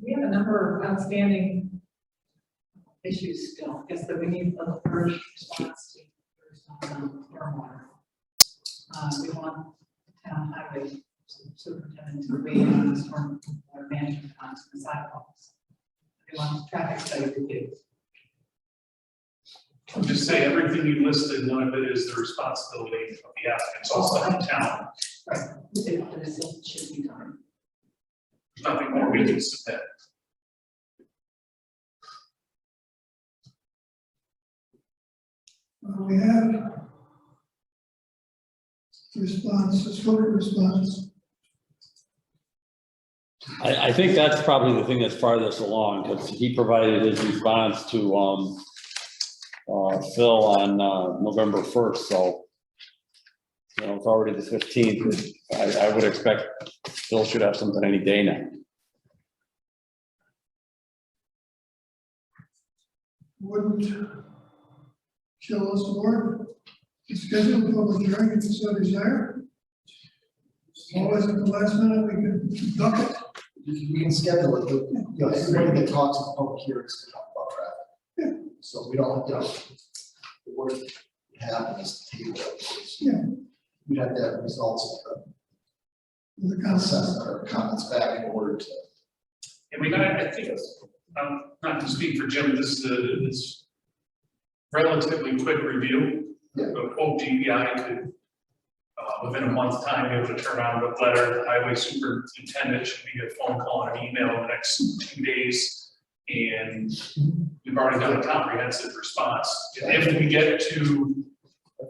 We have a number of outstanding issues still, because that we need a first response to stormwater. We want town highway superintendent to weigh in on the stormwater management funds and sidewalks. We want traffic study review. I'll just say, everything you listed, none of it is the responsibility of the applicant, it's all stuff in town. Right. This should be done. There's nothing more we can submit. We have response, a short response. I think that's probably the thing that's farthest along, because he provided his response to, Phil on, November 1st, so. You know, it's already the 15th, I would expect Phil should have something any day now. Wouldn't show us the board, schedule a public hearing if it's so desired. Always at the last minute, we can duck it. We can schedule it, but, you know, everybody that talks in public hearings can talk about traffic. So we don't have to, the worst that happens is table. Yeah. We have to have results of The the concept. assessment or comments back in order to. And we got, I think, I'm not to speak for Jim, this is this relatively quick review. Yeah. But quote GBI could, within a month's time, be able to turn around a letter, the highway superintendent should be a phone call and an email in the next 2 days. And we've already done a comprehensive response. If we get to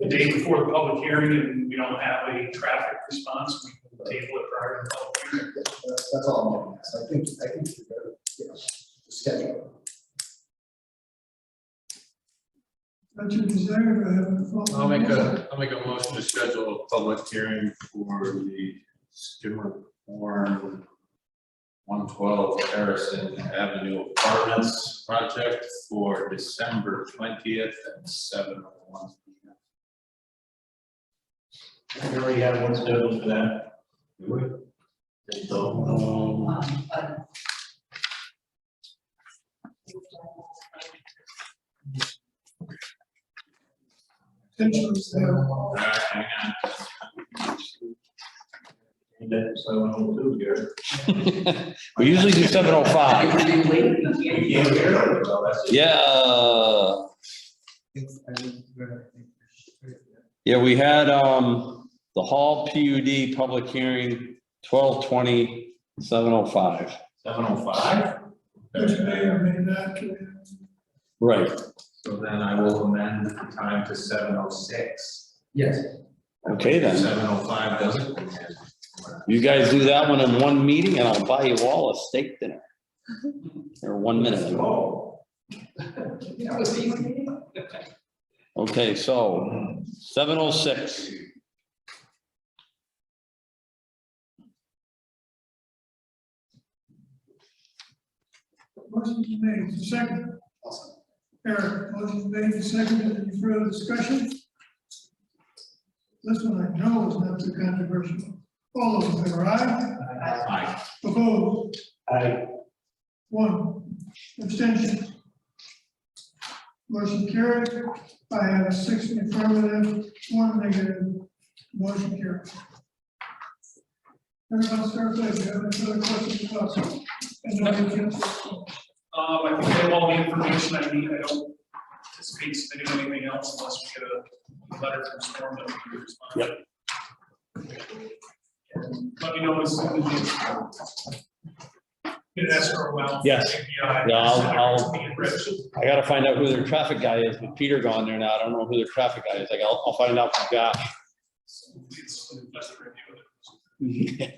the day before the public hearing and we don't have a traffic response, we can table it prior to the public hearing. That's all I'm getting at. So I think you're better, you know, to schedule. That's your desire to have a phone. I'll make a motion to schedule a public hearing for the Skimmer Horn 112 Harrison Avenue Apartments project for December 20th at 7:01 p.m. We already have one scheduled for that. So, But Potentially, so, Hang on. that's 7:02 here. We usually do 7:05. We can't hear it, so that's it. Yeah. Yeah, we had, the Hall PUD public hearing, 12/20, 7:05. 7:05? which may or may not. Right. So then I will amend the time to 7:06. Yes. Okay, then. 7:05 doesn't. You guys do that one in one meeting and I'll buy you all a steak dinner. Or 1 minute. Oh. that was easy. Okay, so 7:06. Motion's made, second. Eric, motion's made, second, any further discussion? This one I know is not too controversial. All those in favor, aye? Aye. Opposed? I, One. Abstention. Motion carried. I have 6 in the affirmative, 1 negative. Motion carried. Everyone start there. Do you have any further questions for us? And then we can- I think I have all the information I need, I don't anticipate submitting anything else unless we get a letter from Storm that we can respond. Yep. let me know as soon as you get escrow well. Yes. Yeah, Yeah, I'll- me and Rich. I gotta find out who their traffic guy is, with Peter gone there now, I don't know who their traffic guy is, like, I'll find out from Josh. It's just a review.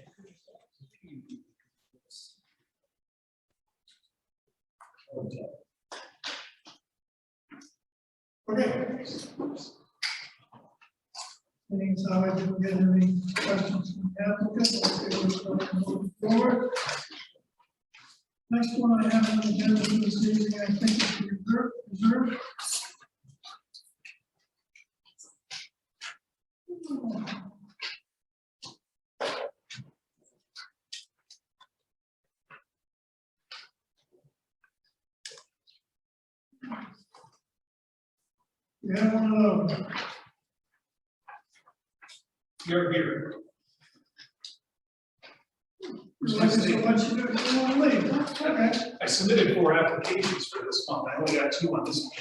Okay. Seeing as how I didn't get any questions from the applicant, we'll start moving forward. Next one I have on the agenda for this evening, I think is reserve. We have one of those. You're here. You want to leave? Okay. I submitted 4 applications for this month. I only got 2 on this one.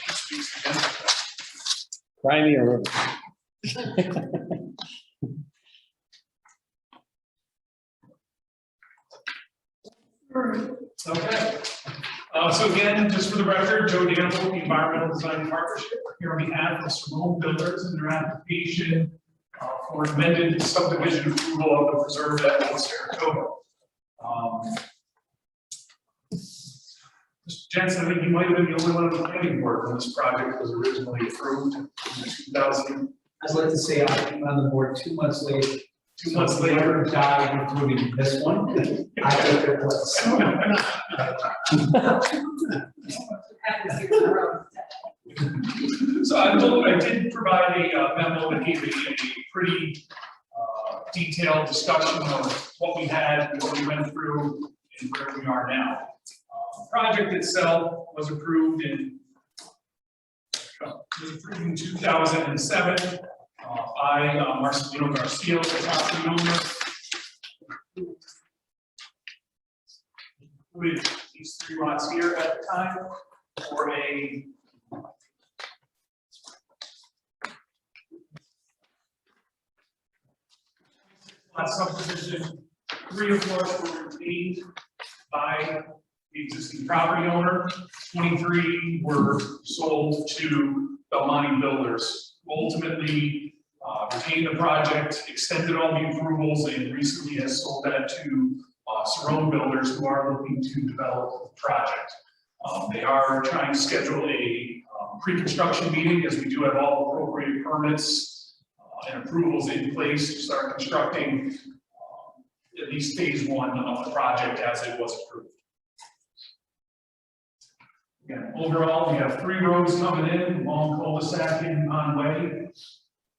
Cry me a river. All right. Okay. So again, just for the record, Joe Danville, the Environmental Design Partnership, here on behalf of Simone Builders and their application for amended subdivision approval of the preserve at Old Saratoga. Mr. Jensen, I think you might have been the only one on the planning board when this project was originally approved in 2000. I'd like to say I came on the board 2 months late. 2 months later. Died approving this one. I think it was. So I did provide a memo that gave a pretty detailed discussion of what we had, what we went through, and where we are now. The project itself was approved in 2007 by Marcelino Garcia, the property owner. With these 3 lots here at the time for a lot subdivision. 3 of which were retained by the existing property owner. 23 were sold to Belmonte Builders, who ultimately retained the project, extended all the approvals, and recently has sold that to Sarone Builders, who are looking to develop the project. They are trying to schedule a pre-construction meeting, as we do have all appropriate permits and approvals in place to start constructing at least phase 1 of the project as it was approved. Again, overall, we have 3 roads coming in, long cul-de-sac in on way,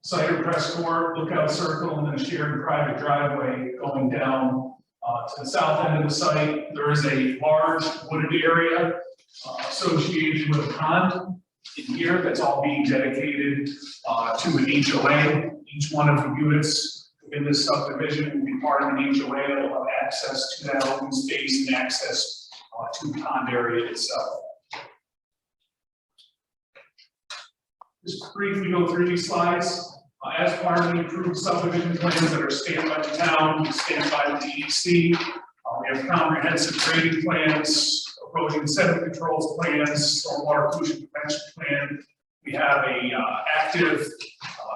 cider press court, lookout circle, and then a shared private driveway going down to the south end of the site. There is a large wooded area associated with a pond in here that's all being dedicated to an HOA. Each one of the units in this subdivision will be part of an HOA that will have access to that open space and access to the pond area itself. Just briefly go through these slides. As part of the approved subdivision plans that are stamped by the town, stamped by the DEC, we have comprehensive grading plans, erosion sediment controls plans, stormwater pollution prevention plan. We have a active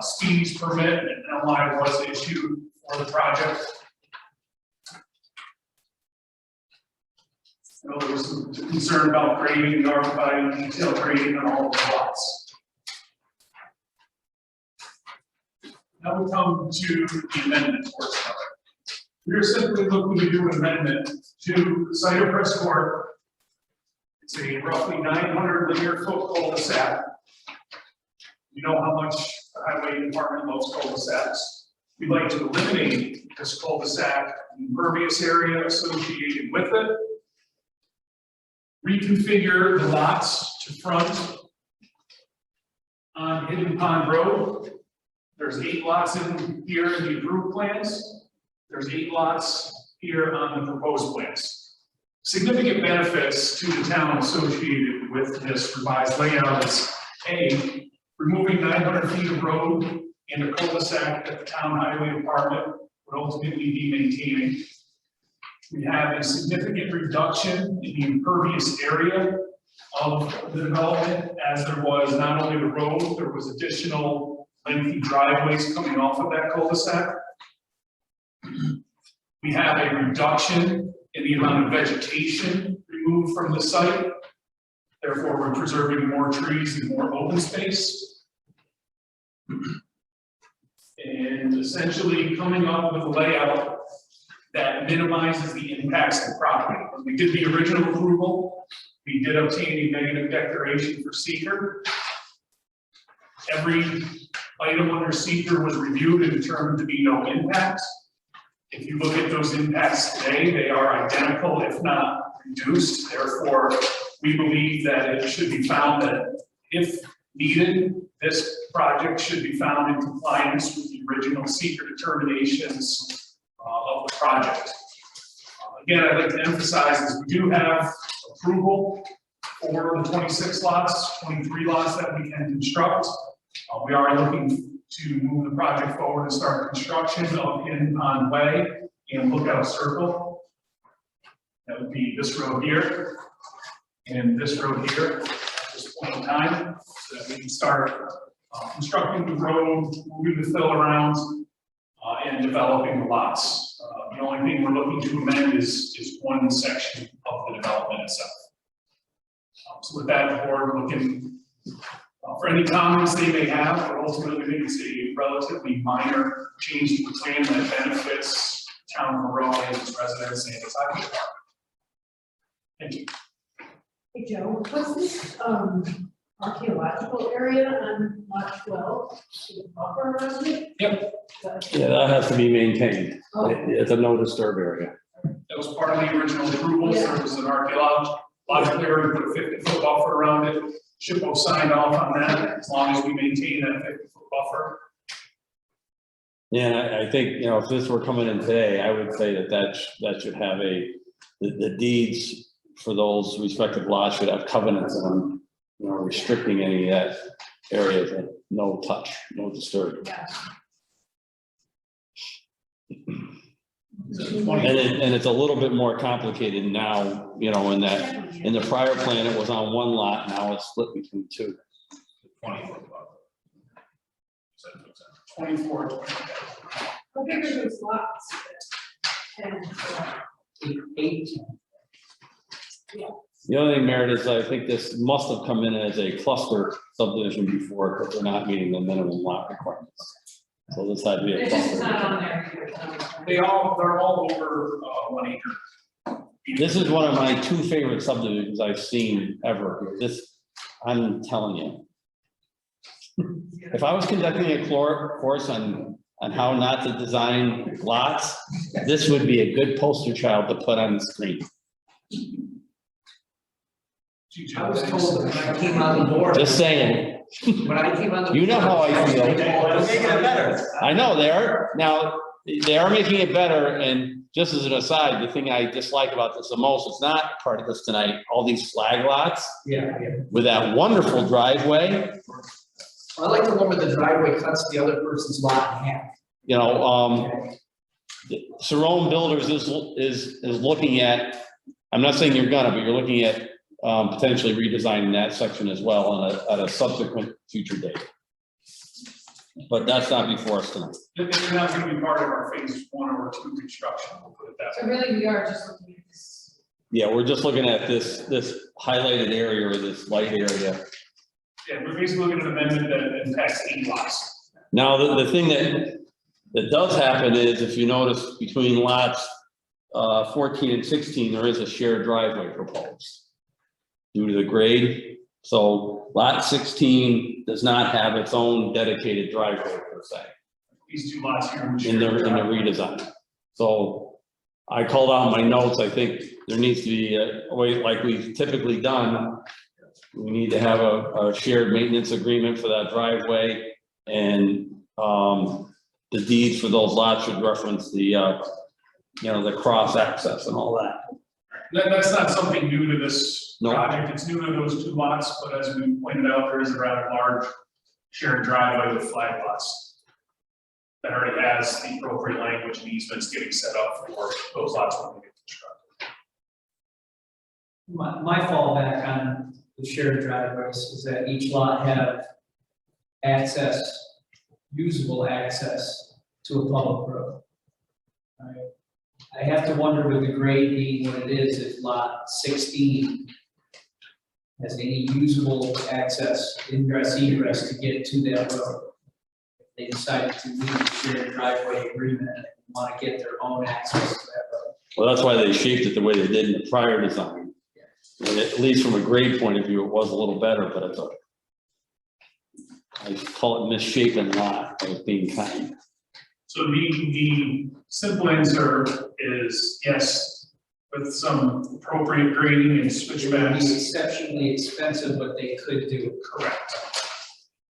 speedies permit, and an LI was issued for the project. I know there was some concern about grading. We are providing detailed grading on all of the lots. Now we come to the amendment portion of it. We are simply looking to do an amendment to the site of press court. It's a roughly 900 linear foot cul-de-sac. You know how much the highway department loves cul-de-sacs. We'd like to eliminate this cul-de-sac impervious area associated with it. Reconfigure the lots to front on Hidden Pond Road. There's 8 lots in here in the approved plans. There's 8 lots here on the proposed plans. Significant benefits to the town associated with this revised layout is A, removing 900 feet of road in the cul-de-sac that the town highway department would ultimately be maintaining. We have a significant reduction in the impervious area of the development, as there was not only the road, there was additional lengthy driveways coming off of that cul-de-sac. We have a reduction in the amount of vegetation removed from the site. Therefore, we're preserving more trees and more open space. And essentially coming up with a layout that minimizes the impacts to property. When we did the original approval, we did obtain a negative declaration for seeker. Every item under seeker was reviewed and determined to be no impacts. If you look at those impacts today, they are identical, if not reduced. Therefore, we believe that it should be found that if needed, this project should be found in compliance with the original seeker determinations of the project. Again, I'd like to emphasize is we do have approval for the 26 lots, 23 lots that we can construct. We are looking to move the project forward and start construction of Hidden Pond Way and Lookout Circle. That would be this road here and this road here at this point in time, so that we can start constructing the road, moving the fill around, and developing the lots. The only thing we're looking to amend is one section of the development itself. So with that, the board looking for any comments they may have, but ultimately I think it's a relatively minor change to the plan that benefits town of Monroe and its residents and its highway department. Thank you. Hey, Joe, what's this, archaeological area on lot 12? The buffer around it? Yep. Yeah, that has to be maintained. Oh. It's a no disturb area. That was part of the original approval. Yeah. There was an archaeological area, put a 50-foot buffer around it. SHPO signed off on that, as long as we maintain that 50-foot buffer. Yeah, I think, if this were coming in today, I would say that should have the deeds for those respective lots should have covenants in them, restricting any of that area to no touch, no disturb. Yeah. And it's a little bit more complicated now, in that, in the prior plan, it was on one lot, now it's split between two. 24. 24. How big are those lots? And, 8. The other thing, Meredith, is I think this must have come in as a cluster subdivision before, because they're not meeting the minimum lot requirements. So this had to be a it's just cluster. not on there. They're all over 1 acre. This is one of my two favorite subdivisions I've seen ever. I'm telling you. If I was conducting a course on how not to design lots, this would be a good poster child to put on the screen. I was told that when I came on the board. Just saying. When I came on the. You know how I feel. They're making it better. I know they are. Now, they are making it better, and just as an aside, the thing I dislike about this the most, it's not part of this tonight, all these flag lots Yeah. with that wonderful driveway. I like the one where the driveway cuts the other person's lot in half. Cerrone Builders is looking at, I'm not saying you're gonna, but you're looking at potentially redesigning that section as well at a subsequent future date. But that's not before us tonight. They're not going to be part of our phase 1 or 2 construction, we'll put it that So way. really, we are just looking at this. Yeah, we're just looking at this highlighted area or this light area. Yeah, we're basically looking at an amendment that impacts 8 lots. Now, the thing that does happen is, if you notice between lots 14 and 16, there is a shared driveway proposed due to the grade. So lot 16 does not have its own dedicated driveway per se These 2 lots here. in the redesign. So I called out my notes. I think there needs to be a way, like we've typically done. We need to have a shared maintenance agreement for that driveway, and the deeds for those lots should reference the the cross access and all that. That's not something new to this No. project, it's new to those 2 lots, but as we pointed out, there is a rather large shared driveway with flag lots. that already has the appropriate language and easements getting set up for those lots when they get constructed. My fallback on the shared driveways is that each lot have access, usable access to a public road. Right? I have to wonder with the grade being what it is, if lot 16 has any usable access, ingress, egress to get to that road. If they decided to leave the shared driveway agreement and want to get their own access to that road. Well, that's why they shaped it the way they did in the prior design. And at least from a grade point of view, it was a little better, but it's I call it misshapen lot, as being kind. So the simple answer is yes, with some appropriate grading and It would be switchbacks. exceptionally expensive, but they could do it. Correct.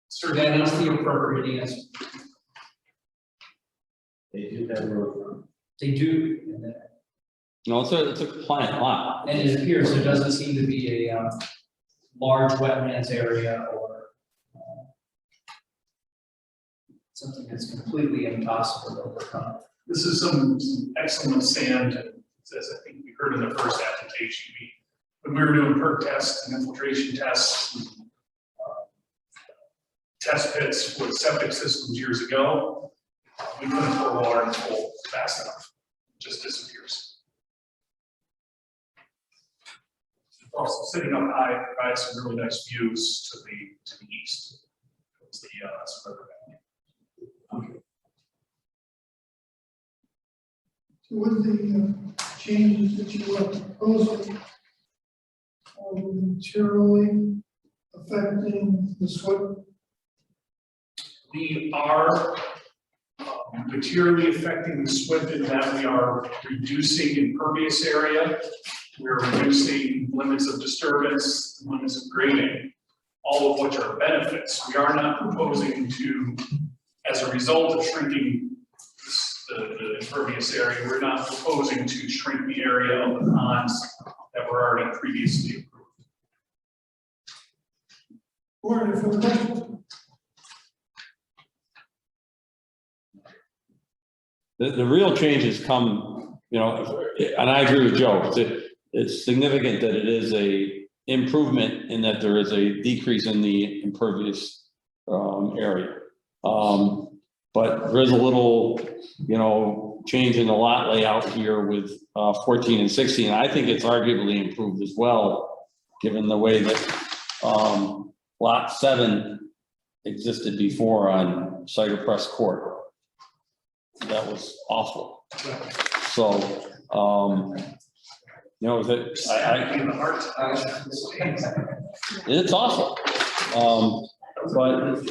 So that is the appropriate answer. They do have road. They do, and that- No, it's a compliant lot. and it appears there doesn't seem to be a large wetlands area or something that's completely impossible to overcome. This is some excellent sand, as I think we heard in the first application. When we were doing perk tests and infiltration tests, test pits with septic systems years ago, we couldn't pour water in the hole fast enough. It just disappears. Also sitting up high, provides some really nice views to the east. It's the river valley. So with the changes that you are proposing, materially affecting the SWIP? We are materially affecting the SWIP in that we are reducing impervious area. We're reducing limits of disturbance, limits of grading, all of which are benefits. We are not proposing to, as a result of shrinking the impervious area, we're not proposing to shrink the area of the ponds that were already previously approved. Or any further questions? The real changes come, and I agree with Joe, it's significant that it is a improvement in that there is a decrease in the impervious area. But there is a little, change in the lot layout here with 14 and 16. I think it's arguably improved as well, given the way that lot 7 existed before on Cider Press Court. That was awful. So, it's awful. But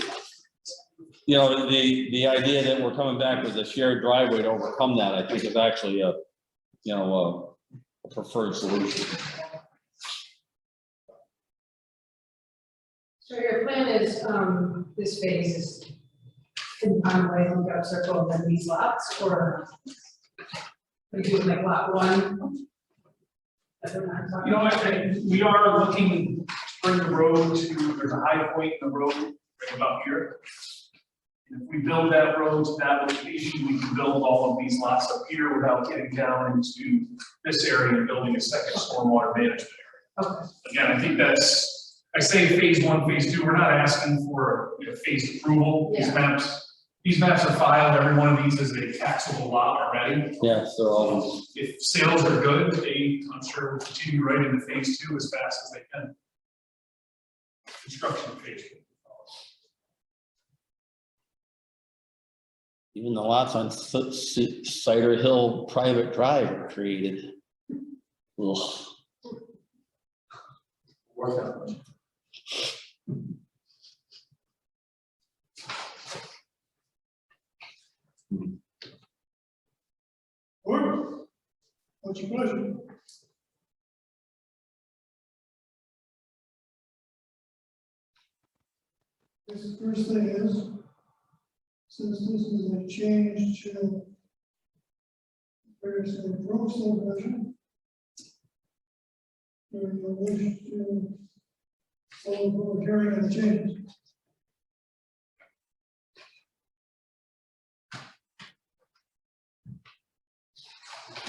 the idea that we're coming back with a shared driveway to overcome that, I think is actually a preferred solution. So your plan is, this phase is in Conway, Hookup Circle, and then these lots, or we do like lot 1? That we're not talking about? I think we are looking to bring the road to, there's a high point in the road right about here. And if we build that road to that location, we can build all of these lots up here without getting down into this area and building a second stormwater management area. Okay. Again, I think I say phase 1, phase 2, we're not asking for phased approval. Yeah. These maps are filed, every one of these is a taxable lot already. Yeah, so If sales are good, I'm sure will continue right into phase 2 as fast as they can. Construction phase. even the lots on Cider Hill Private Drive are created. Ugh. Work out much. Or, what's your pleasure? This first thing is, since this is a change to previously approved subdivision, do you wish to hold a public hearing on the change?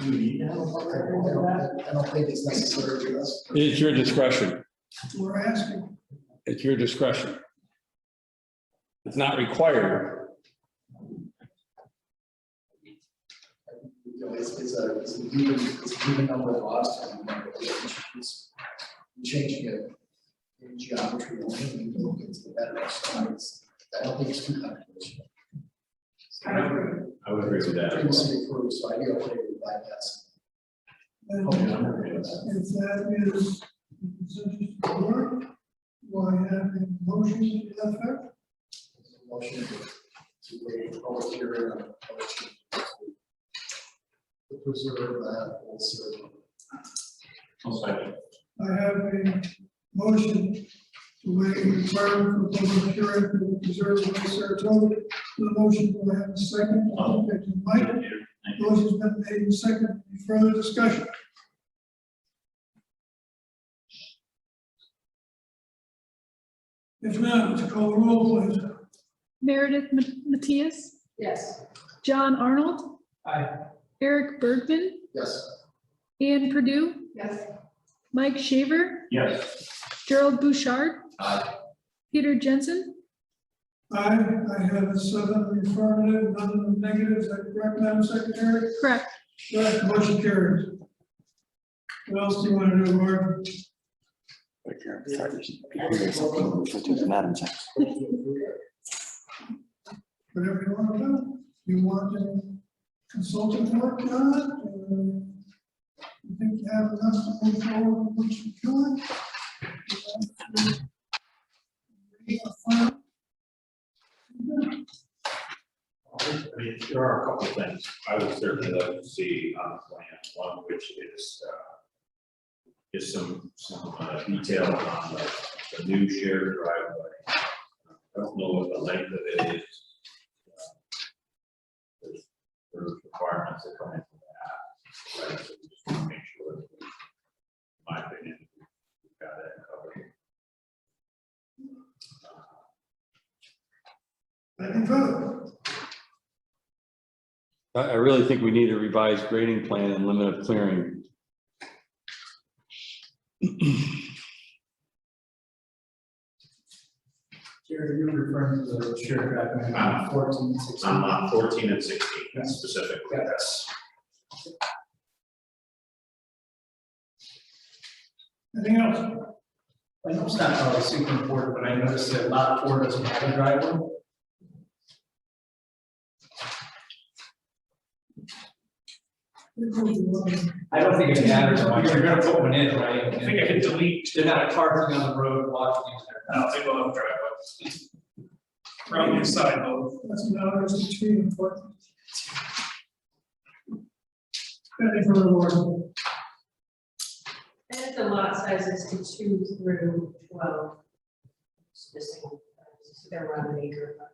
Do we need to have a public hearing for that? I don't think it's necessary for us. It's your discretion. We're asking. It's your discretion. It's not required. You know, it's a even number of lots. It's changing it in geometry only, and you look into the better size. I don't think it's too controversial. I would agree with that. Previously approved, so I'd be okay with bypassing. And Okay, I'm okay with that. if that is the consensus of the board, do I have a motion to that effect? Motion to waive the public hearing on the motion to preserve that whole circle. I'll second. I have a motion to waive the requirement for public hearing for the preserve of Saratoga. The motion, do I have a second? Thank you, Mike. Motion's been made and second. Any further discussion? If not, let's call the roll, please. Meredith Matias, Yes. John Arnold, Aye. Eric Bergman, Yes. Ann Purdue, Yes. Mike Shaver, Yes. Gerald Bouchard, Aye. Peter Jensen, Aye, I have a 7 in the affirmative, none in the negative. Is that correct, Madam Secretary? correct. Right, motion carries. What else do you want to do, Mark? Whatever you want to do. You want a consultant work on it? You think you have enough to move forward with what you're doing? I mean, there are a couple of things I would certainly like to see on the plan. One of which is some detail on the new shared driveway. I don't know what the length of it is. There's requirements that come into that, right? So we just want to make sure, that in my opinion, we've got that covered. Anything further? I really think we need a revised grading plan and limit of clearing. Jerry, you're referring to the shared driveway on 14, 16. On 14 and 16 specifically. Yes. Anything else? I know it's not probably super important, but I noticed that lot 4 doesn't have a driveway. I don't think it matters much. You're gonna put one in, right? I think I could delete. They're not parking on the road walking in there. I don't think we'll have a driveway. Around the side though. That's not extremely important. Any further board? And the lot sizes to 2 through 12. It's the same, so they're around an acre, but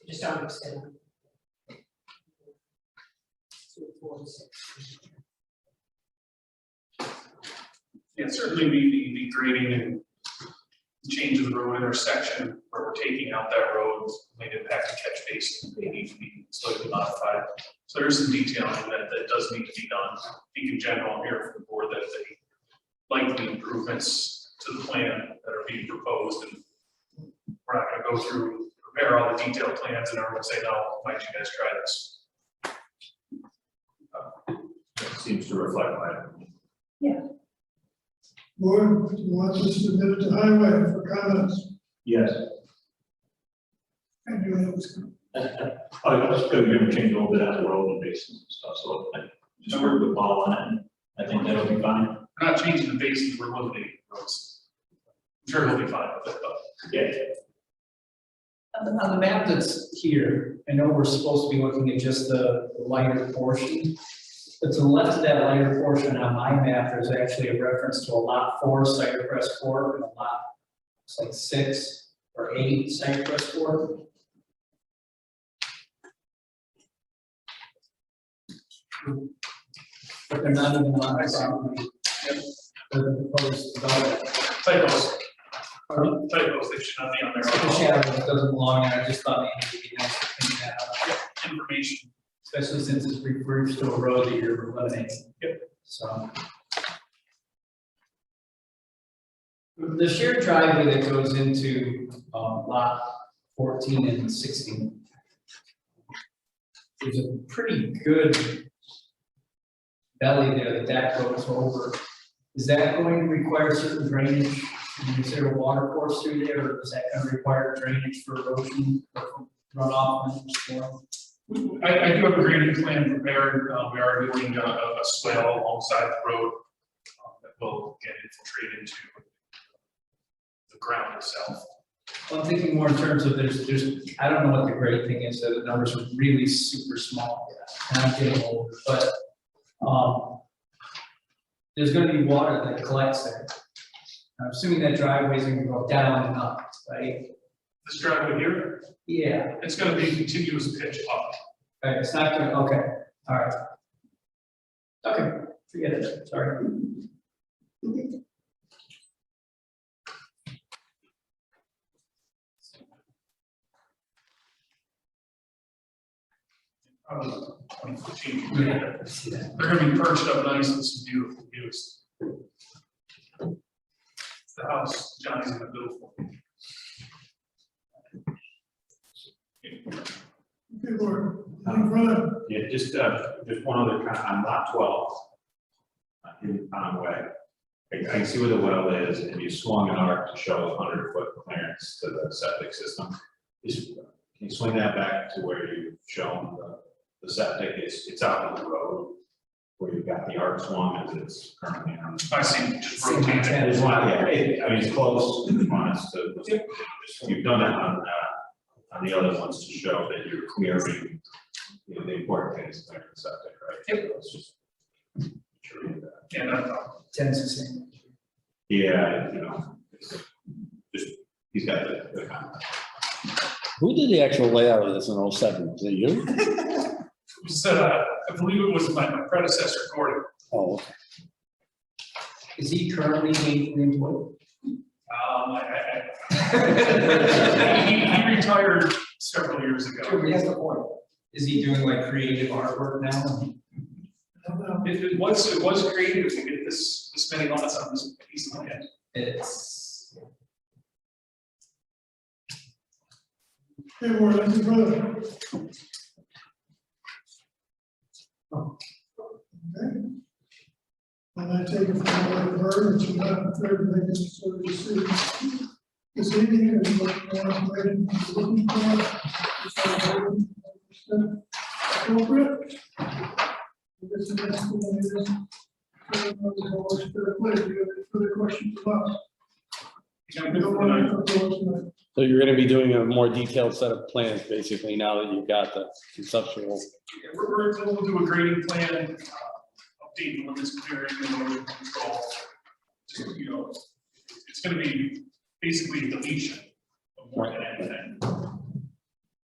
just don't extend them. 2, 4, 6. Yeah, certainly the grading and change of the road intersection where we're taking out that road might impact the catch basin, they need to be slightly modified. So there's some detailing that does need to be done. I think in general, I'm here from the board that they like the improvements to the plan that are being proposed, and we're not gonna go through, prepare all the detailed plans and everyone say, no, why don't you guys try this? That seems to reflect my. Board, do you want to submit it to highway for comments? Yes. And you have this. I was gonna change a little bit on the road and basins and stuff, so I just work with Paul on it, and I think that'll be fine. We're not changing the basins, we're eliminating roads. I'm sure he'll be fine with it, but Yeah. On the map that's here, I know we're supposed to be looking at just the lighter portion. But to the left of that lighter portion on my map, there's actually a reference to a lot 4 Cypress Court and a lot, it's like 6 or 8 Cypress Court. But they're not even on my property. The proposed development. typos, they should not be on there. The shadow doesn't belong there, I just thought maybe it'd be nice to clean that up. Information especially since it's refers to a road that you're eliminating. Yep. So. The shared driveway that goes into lot 14 and 16. There's a pretty good belly there that goes over. Is that going to require certain drainage? Is there a water course through there, or is that going to require drainage for erosion, or runoff and storm? I do have a grading plan prepared. We are doing a swale alongside the road that will get infiltrated into the ground itself. Well, I'm thinking more in terms of there's, I don't know what the grade thing is, the numbers are really super small, and I'm getting older, but, there's gonna be water that collects there. I'm assuming that driveway is gonna go down and up, right? This driveway here, Yeah, it's gonna be continuous pitch up. okay, it's not gonna, okay, all right. Okay, forget it, sorry. Probably 2015. Yeah, I see that. They're gonna be perched up nice with some beautiful views. It's the house Johnny's gonna build for me. Okay, Gordon, any further? Yeah, just one other comment on lot 12. In Conway, I can see where the well is, and you swung an arc to show a 100-foot clearance to the septic system. Can you swing that back to where you've shown the septic? It's out on the road where you've got the arc swung as it's currently on. I see, just rotate it. I just want, yeah, I mean, it's close. I want us to, you've done that on the other ones to show that you're clearing, you know, the important thing is clearing the septic, right? Yep. Let's just sure we do that. Yeah, no problem. Tends to say. Yeah, you know, just, he's got the comment. Who did the actual layout of this in 07? Was it you? It was, I believe it was my predecessor, Gordon. Oh, okay. Is he currently being employed? He retired several years ago. Sure, but he has the point. Is he doing like creative artwork now? It was creative to get this many lots on this piece of land. It's. Okay, Gordon, any further? Okay. And I take it from the word, that you have a third of the sort of decision. This evening, is what more information you're looking for. Appropriate. This is the next one is. Further questions about? So you're gonna be doing a more detailed set of plans, basically, now that you've got the conceptual. We'll do a grading plan, update the limits clearing and erosion control. Just, you know, it's gonna be basically deletion of more than anything.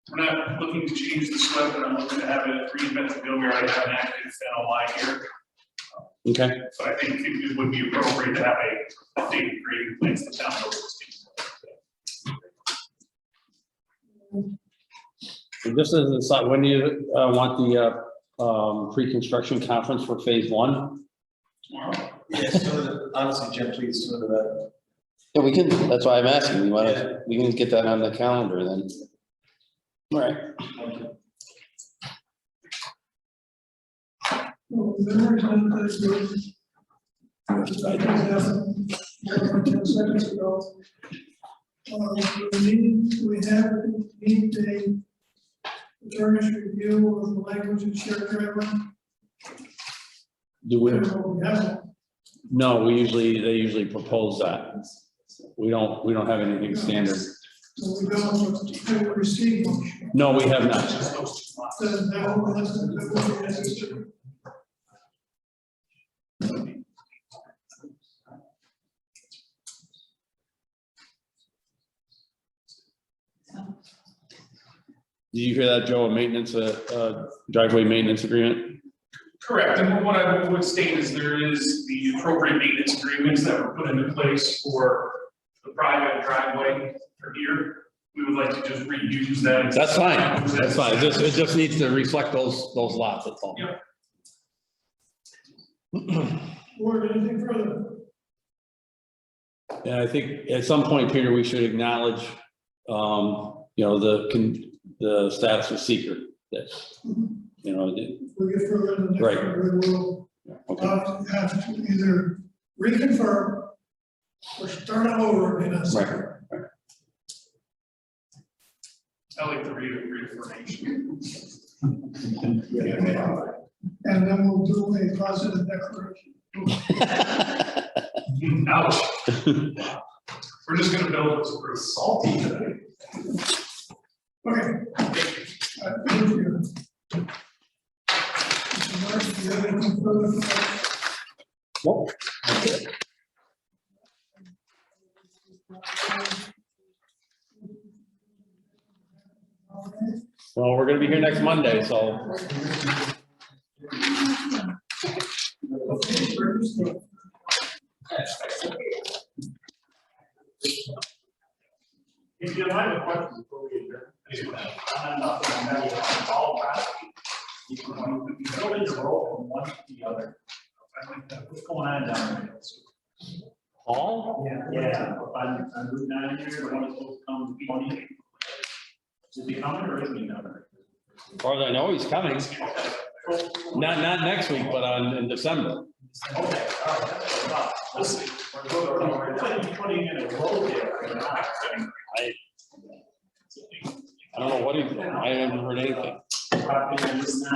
We're not looking to change the SWIP, and I'm looking to have it reinvent the wheel. We already have an active NOI here. Okay. So I think it would be appropriate to have a updated grading plan for the town. So this is the site, when do you want the pre-construction conference for phase 1? Tomorrow. Yeah, so honestly, Jim, please, sooner the Yeah, we can, that's why I'm asking, we can get that on the calendar then. All right. better. Well, there are times that goes. I just happened more than 10 seconds ago. We need a attorney's review of the language in shared driveway. Do we, We have no, they usually propose that. We don't have anything standard. so we don't receive one. No, we have not. Just those two lots. Then that will be necessary. Did you hear that, Joe, a maintenance, driveway maintenance agreement? Correct, and what I would state is there is the appropriate maintenance agreements that were put into place for the private driveway for here. we would like to just reuse that. That's fine, that's fine. It just needs to reflect those lots, that's all. Yep. Board, anything further? And I think at some point, Peter, we should acknowledge, the status of seeker, that's, We'll get further in the next Right. one, we will okay. have to either reconfirm or start all over again. Right. I like the reaffirmation. And then we'll do a positive declaration. Ouch. We're just gonna build this for salty today. Okay. Thank you. Mr. Mark, do you have anything further? Nope. Well, we're gonna be here next Monday, so. If you have a question before we adjourn. All property. You go in the road from one to the other. What's going on down there? Paul? Yeah, on Route 9 here, the one that's supposed to come 20. Is he coming or isn't he coming? As far as I know, he's coming. Not next week, but in December. Okay, all right, that's what I thought. Listen, we're putting in a road there right now. I don't know what he's doing. I haven't heard anything. Property on this 9.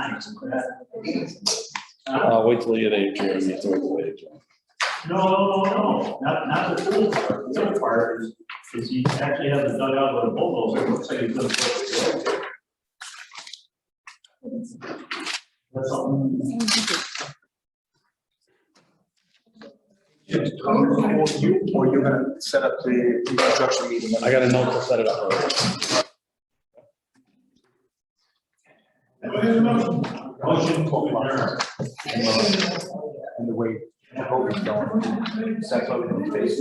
Wait till you get here and get to it. No, not the full part, the other part is he actually has a dugout with a bulldozer, it looks like he's gonna put the road there. That's all. Or you're gonna set up the construction meeting. I got a note to set it up. Do I have a motion? Motion to adjourn. And the way the vote is going. That's what we're gonna face.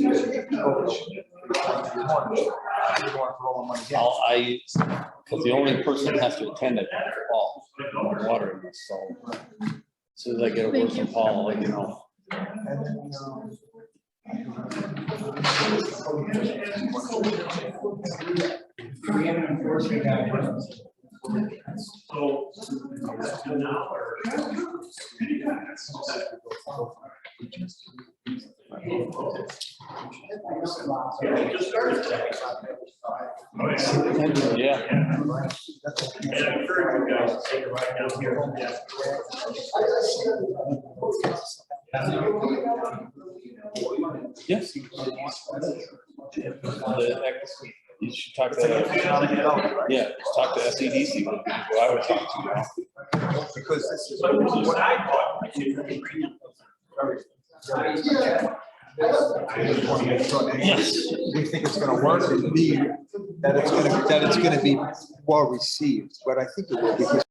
Because the only person that has to attend it is Paul. I'm watering this, so. As soon as I get a word from Paul, I'll let you know. We have an enforcement guy. So, now or? Yeah, just started today. Yeah. And I encourage you guys to take a ride down here. Yes. You should talk to, yeah, talk to SEDC, who I would talk to now. Because this is. What I bought. Yes. We think it's gonna work, and B, that it's gonna be well received, but I think it will, because